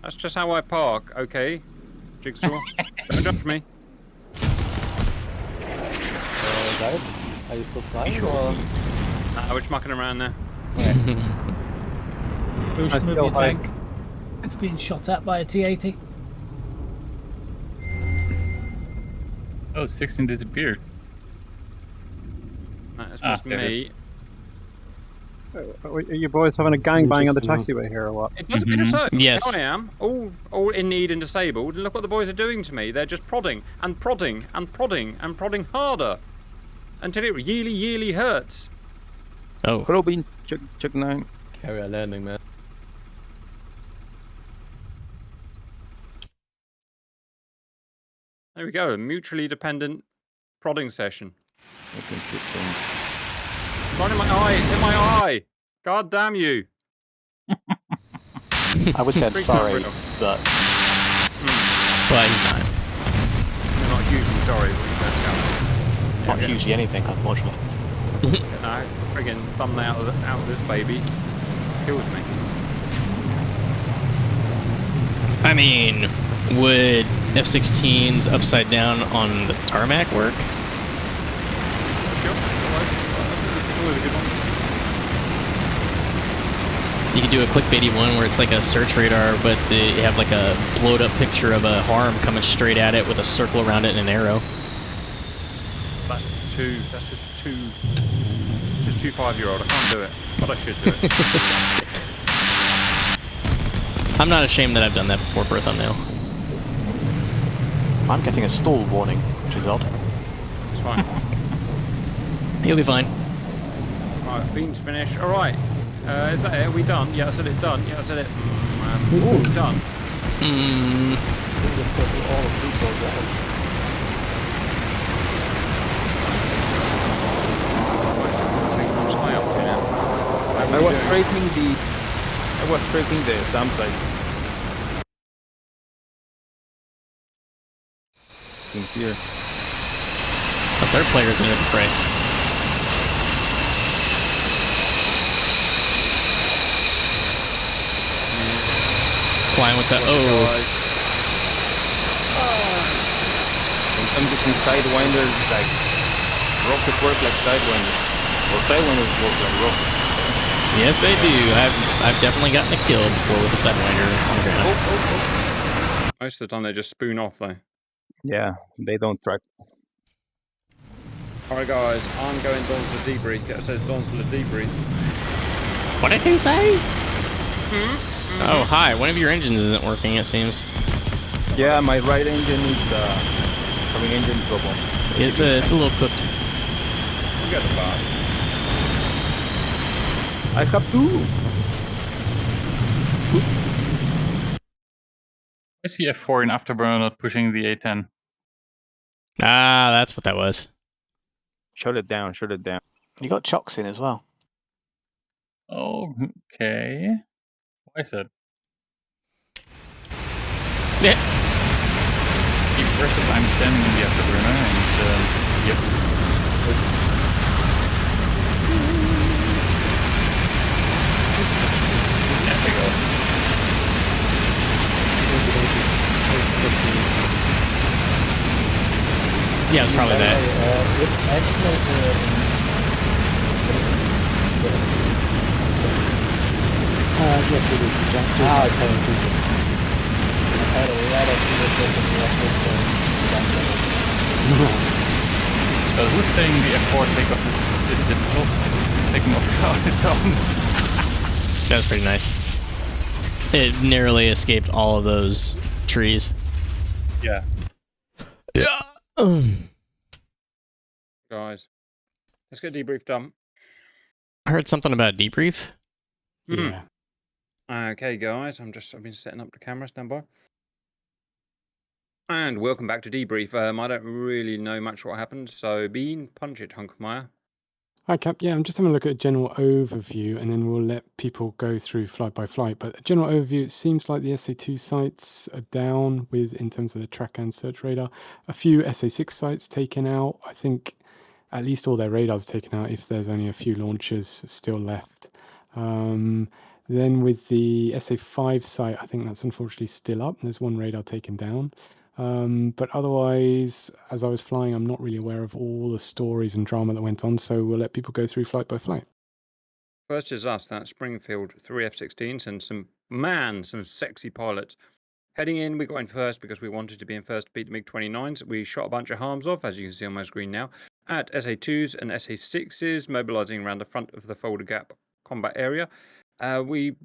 That's just how I park, okay? Jigsaw. Don't judge me. Guys, are you still flying or? We're just mucking around there. Who's move your tank? It's been shot at by a T-80. Oh, 16 disappeared. That's just me. Are you boys having a gangbang on the taxiway here or what? It doesn't matter so. Yes. Here I am, all in need and disabled, and look what the boys are doing to me. They're just prodding and prodding and prodding and prodding harder until it really hurts. Oh. Robin, check 9. Carrier landing, man. There we go, a mutually dependent prodding session. I can shoot some. Right in my eye, it's in my eye! God damn you! I would say sorry, but... But he's not. You're not hugely sorry, but you don't count. Not hugely anything, unfortunately. No, friggin' thumbnail out of this baby. Kills me. I mean, would F-16s upside down on the tarmac work? Sure, it's always a good one. You could do a clickbaity one where it's like a search radar, but they have like a blowed up picture of a harm coming straight at it with a circle around it and an arrow. That's just too 5-year-old. I can't do it, but I should do it. I'm not ashamed that I've done that before for a thumbnail. I'm getting a stall warning, which is odd. It's fine. You'll be fine. Right, beans finished. Alright. Is that it? Are we done? Yeah, I said it done. Yeah, I said it. Done. I was strafing the SAM side. In here. A third player's in it to fray. Flying with the Sometimes you can sidewinder like rocket work like sidewinder. Or sidewinder work like rocket. Yes, they do. I've definitely gotten a kill before with a sidewinder on ground. Most of the time they just spoon off though. Yeah, they don't track. Alright guys, I'm going Dons to debrief. It says Dons to debrief. What did he say? Oh, hi. One of your engines isn't working, it seems. Yeah, my right engine is having engine trouble. It's a little cooked. You got the bar. I have two. I see F4 in Afterburner not pushing the A10. Ah, that's what that was. Shut it down, shut it down. You got chocks in as well. Okay. Why is that? Yeah. Versus I'm standing in the Afterburner and yep. There we go. Yeah, it's probably that. Yes, it is. I had a lot of Who's saying the F4 takeoff is difficult? It's taking off on its own. That was pretty nice. It narrowly escaped all of those trees. Yeah. Yeah. Guys, let's get debrief done. I heard something about debrief. Yeah. Okay, guys, I've been setting up the camera. Stand by. And welcome back to debrief. I don't really know much what happened, so punch it, Hunkmeyer. Hi, Cap. Yeah, I'm just having a look at a general overview, and then we'll let people go through flight by flight. But a general overview, it seems like the SA2 sites are down in terms of the track and search radar. A few SA6 sites taken out. I think at least all their radars taken out if there's only a few launchers still left. Then with the SA5 site, I think that's unfortunately still up. There's one radar taken down. But otherwise, as I was flying, I'm not really aware of all the stories and drama that went on, so we'll let people go through flight by flight. First is us, that's Springfield, 3 F-16s and some sexy pilots. Heading in, we got in first because we wanted to be in first to beat the MiG-29s. We shot a bunch of harms off, as you can see on my screen now, at SA2s and SA6s, mobilising around the front of the Fulda Gap combat area. We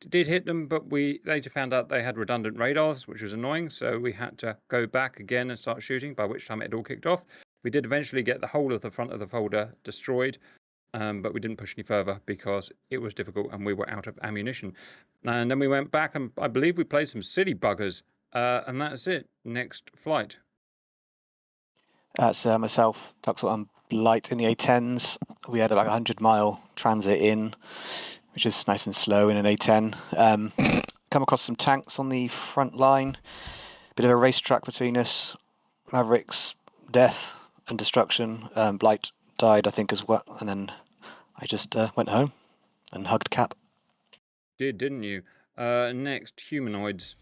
did hit them, but we later found out they had redundant radars, which was annoying, so we had to go back again and start shooting, by which time it had all kicked off. We did eventually get the whole of the front of the Fulda destroyed, but we didn't push any further because it was difficult and we were out of ammunition. And then we went back and I believe we played some city buggers, and that's it. Next flight. That's myself, Tuxel, and Blight in the A10s. We had about 100-mile transit in, which is nice and slow in an A10. Come across some tanks on the front line. Bit of a racetrack between us. Mavericks, death and destruction. Blight died, I think, as well. And then I just went home and hugged Cap. Didn't you? Next, humanoids.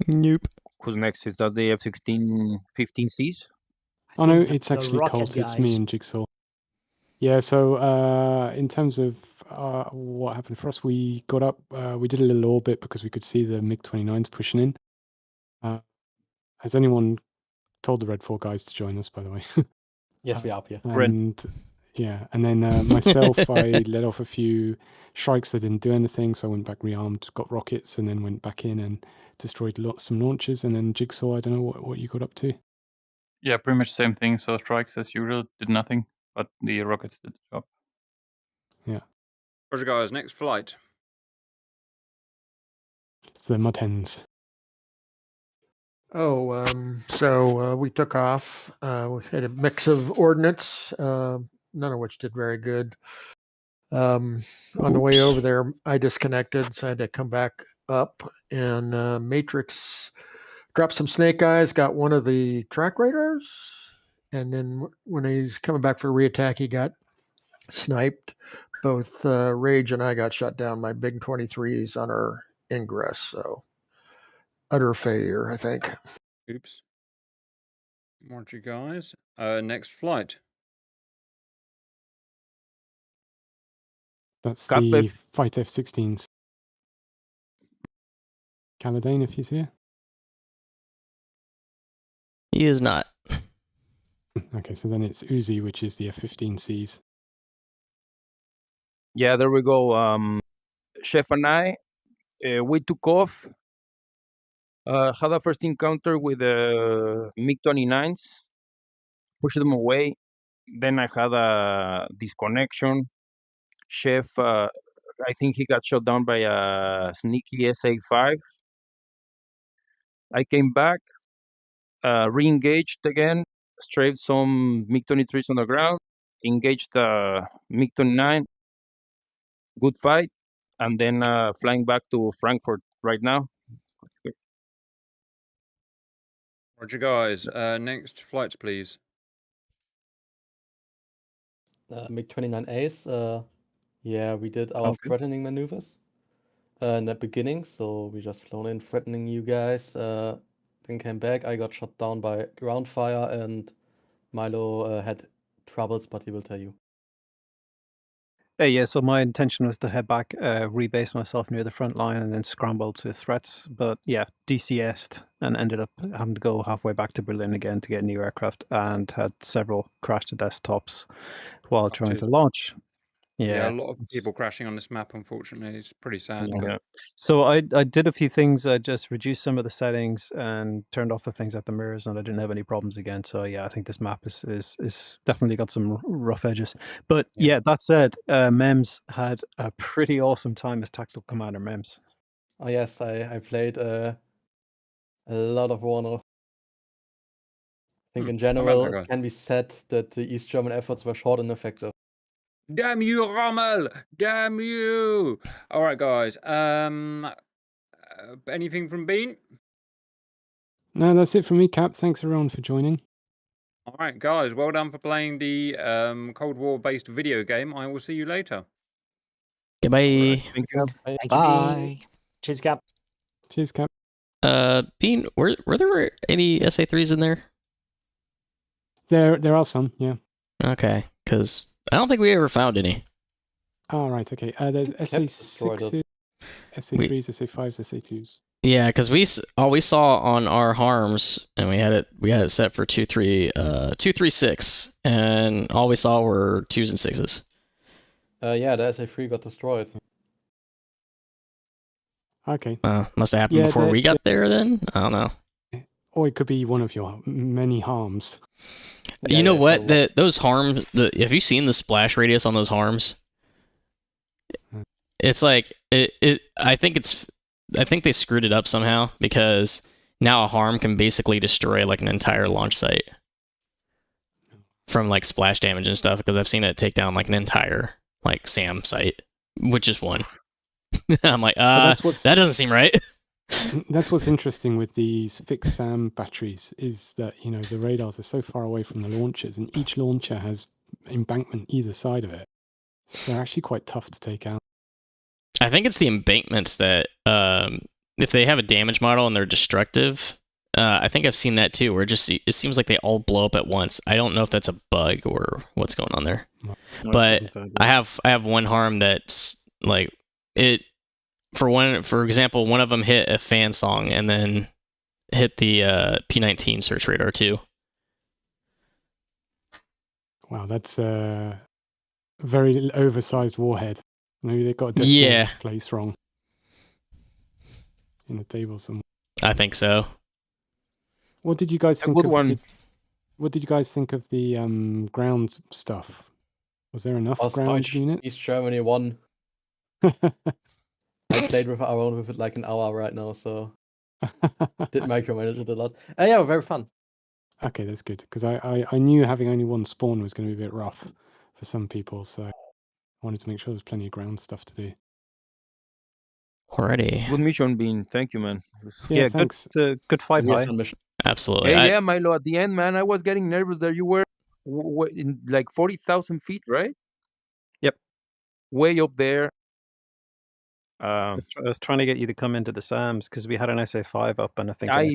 Nope. Who's next? Is that the F-16C? Oh no, it's actually Colt. It's me and Jigsaw. Yeah, so in terms of what happened for us, we got up, we did a little orbit because we could see the MiG-29s pushing in. Has anyone told the Red 4 guys to join us, by the way? Yes, we are. Yeah. And then myself, I let off a few strikes that didn't do anything, so I went back rearmed, got rockets, and then went back in and destroyed some launches. And then Jigsaw, I don't know what you got up to. Yeah, pretty much same thing. So strikes as usual, did nothing, but the rockets did the job. Yeah. Roger, guys. Next flight. It's the Mud Hens. So we took off. We had a mix of ordnance, none of which did very good. On the way over there, I disconnected, so I had to come back up. And Matrix dropped some snake eyes, got one of the track radars. And then when he's coming back for reattack, he got sniped. Both Rage and I got shot down by Big 23s on our ingress. So utter failure, I think. Oops. Roger, guys. Next flight. That's Cat the babe. fight F-16s. Caladane, if he's here. He is not. Okay, so then it's Uzi, which is the F-15Cs. Yeah, there we go. Chef and I, we took off. Had a first encounter with the MiG-29s. Pushed them away. Then I had a disconnection. Chef, I think he got shot down by a sneaky SA-5. I came back, re-engaged again, strafed some MiG-23s on the ground, engaged the MiG-29, good fight, and then flying back to Frankfurt right now. Roger, guys. Next flights, please. MiG-29As, yeah, we did our threatening maneuvers in the beginning, so we just flown in threatening you guys, then came back. I got shot down by ground fire, and Milo had troubles, but he will tell you. Hey, yeah, so my intention was to head back, rebase myself near the front line, and then scramble to threats. But yeah, DCS'd and ended up having to go halfway back to Berlin again to get a new aircraft, and had several crash to desktops while trying to launch. Yeah, Yeah, a lot of people crashing on this map, unfortunately. It's pretty sad. yeah. So I did a few things. I just reduced some of the settings and turned off the things at the mirrors, and I didn't have any problems again. So yeah, I think this map is definitely got some rough edges. But yeah, that said, Mems had a pretty awesome time as Tactical Commander Mems. Oh yes, I played a lot of Warner. I think in general it can be said that the East German efforts were short and effective. Damn you, Rommel! Damn you! All right, guys. Anything from Bean? No, that's it from me, Cap. Thanks everyone for joining. All right, guys. Well done for playing the Cold War-based video game. I will see you later. Goodbye. Thank you. Bye. Cheers, Cap. Cheers, Cap. Bean, were there any SA3s in there? There are some, yeah. Okay, because I don't think we ever found any. Oh, right, okay. There's SA6s, SA3s, SA5s, SA2s. Yeah, because all we saw on our harms, and we had it set for 236, and all we saw were 2s and 6s. Yeah, the SA3 got destroyed. Okay. Must have happened before we got there then? I don't know. Or it could be one of your many harms. You know what? Those harms, have you seen the splash radius on those harms? It's like, I think they screwed it up somehow, because now a harm can basically destroy like an entire launch site from like splash damage and stuff, because I've seen it take down like an entire like SAM site, which is one. I'm like, that doesn't seem right. That's what's interesting with these fixed SAM batteries, is that, you know, the radars are so far away from the launchers, and each launcher has embankment either side of it. So they're actually quite tough to take out. I think it's the embankments that, if they have a damage model and they're destructive, I think I've seen that too, where it seems like they all blow up at once. I don't know if that's a bug or what's going on there. No, but I have one harm that's like it. For example, one of them hit a fan song and then hit the P19 search radar too. Wow, that's a very oversized warhead. Maybe they got a decimal place wrong in the table somewhere. I think so. What did you guys think of? What did you guys think of the ground stuff? Was there enough ground units? East Germany won. I played around with it like an hour right now, so did micromanage it a lot. Yeah, very fun. Okay, that's good, because I knew having only one spawn was going to be a bit rough for some people, so I wanted to make sure there's plenty of ground stuff to do. Alrighty. Good mission, Bean. Thank you, man. Yeah, thanks. Good fight, Hi. Absolutely. Hey, yeah, Milo. At the end, man, I was getting nervous that you were in like 40,000 feet, right? Yep. Way up there. I was trying to get you to come into the SAMs because we had an SA5 up, and I think I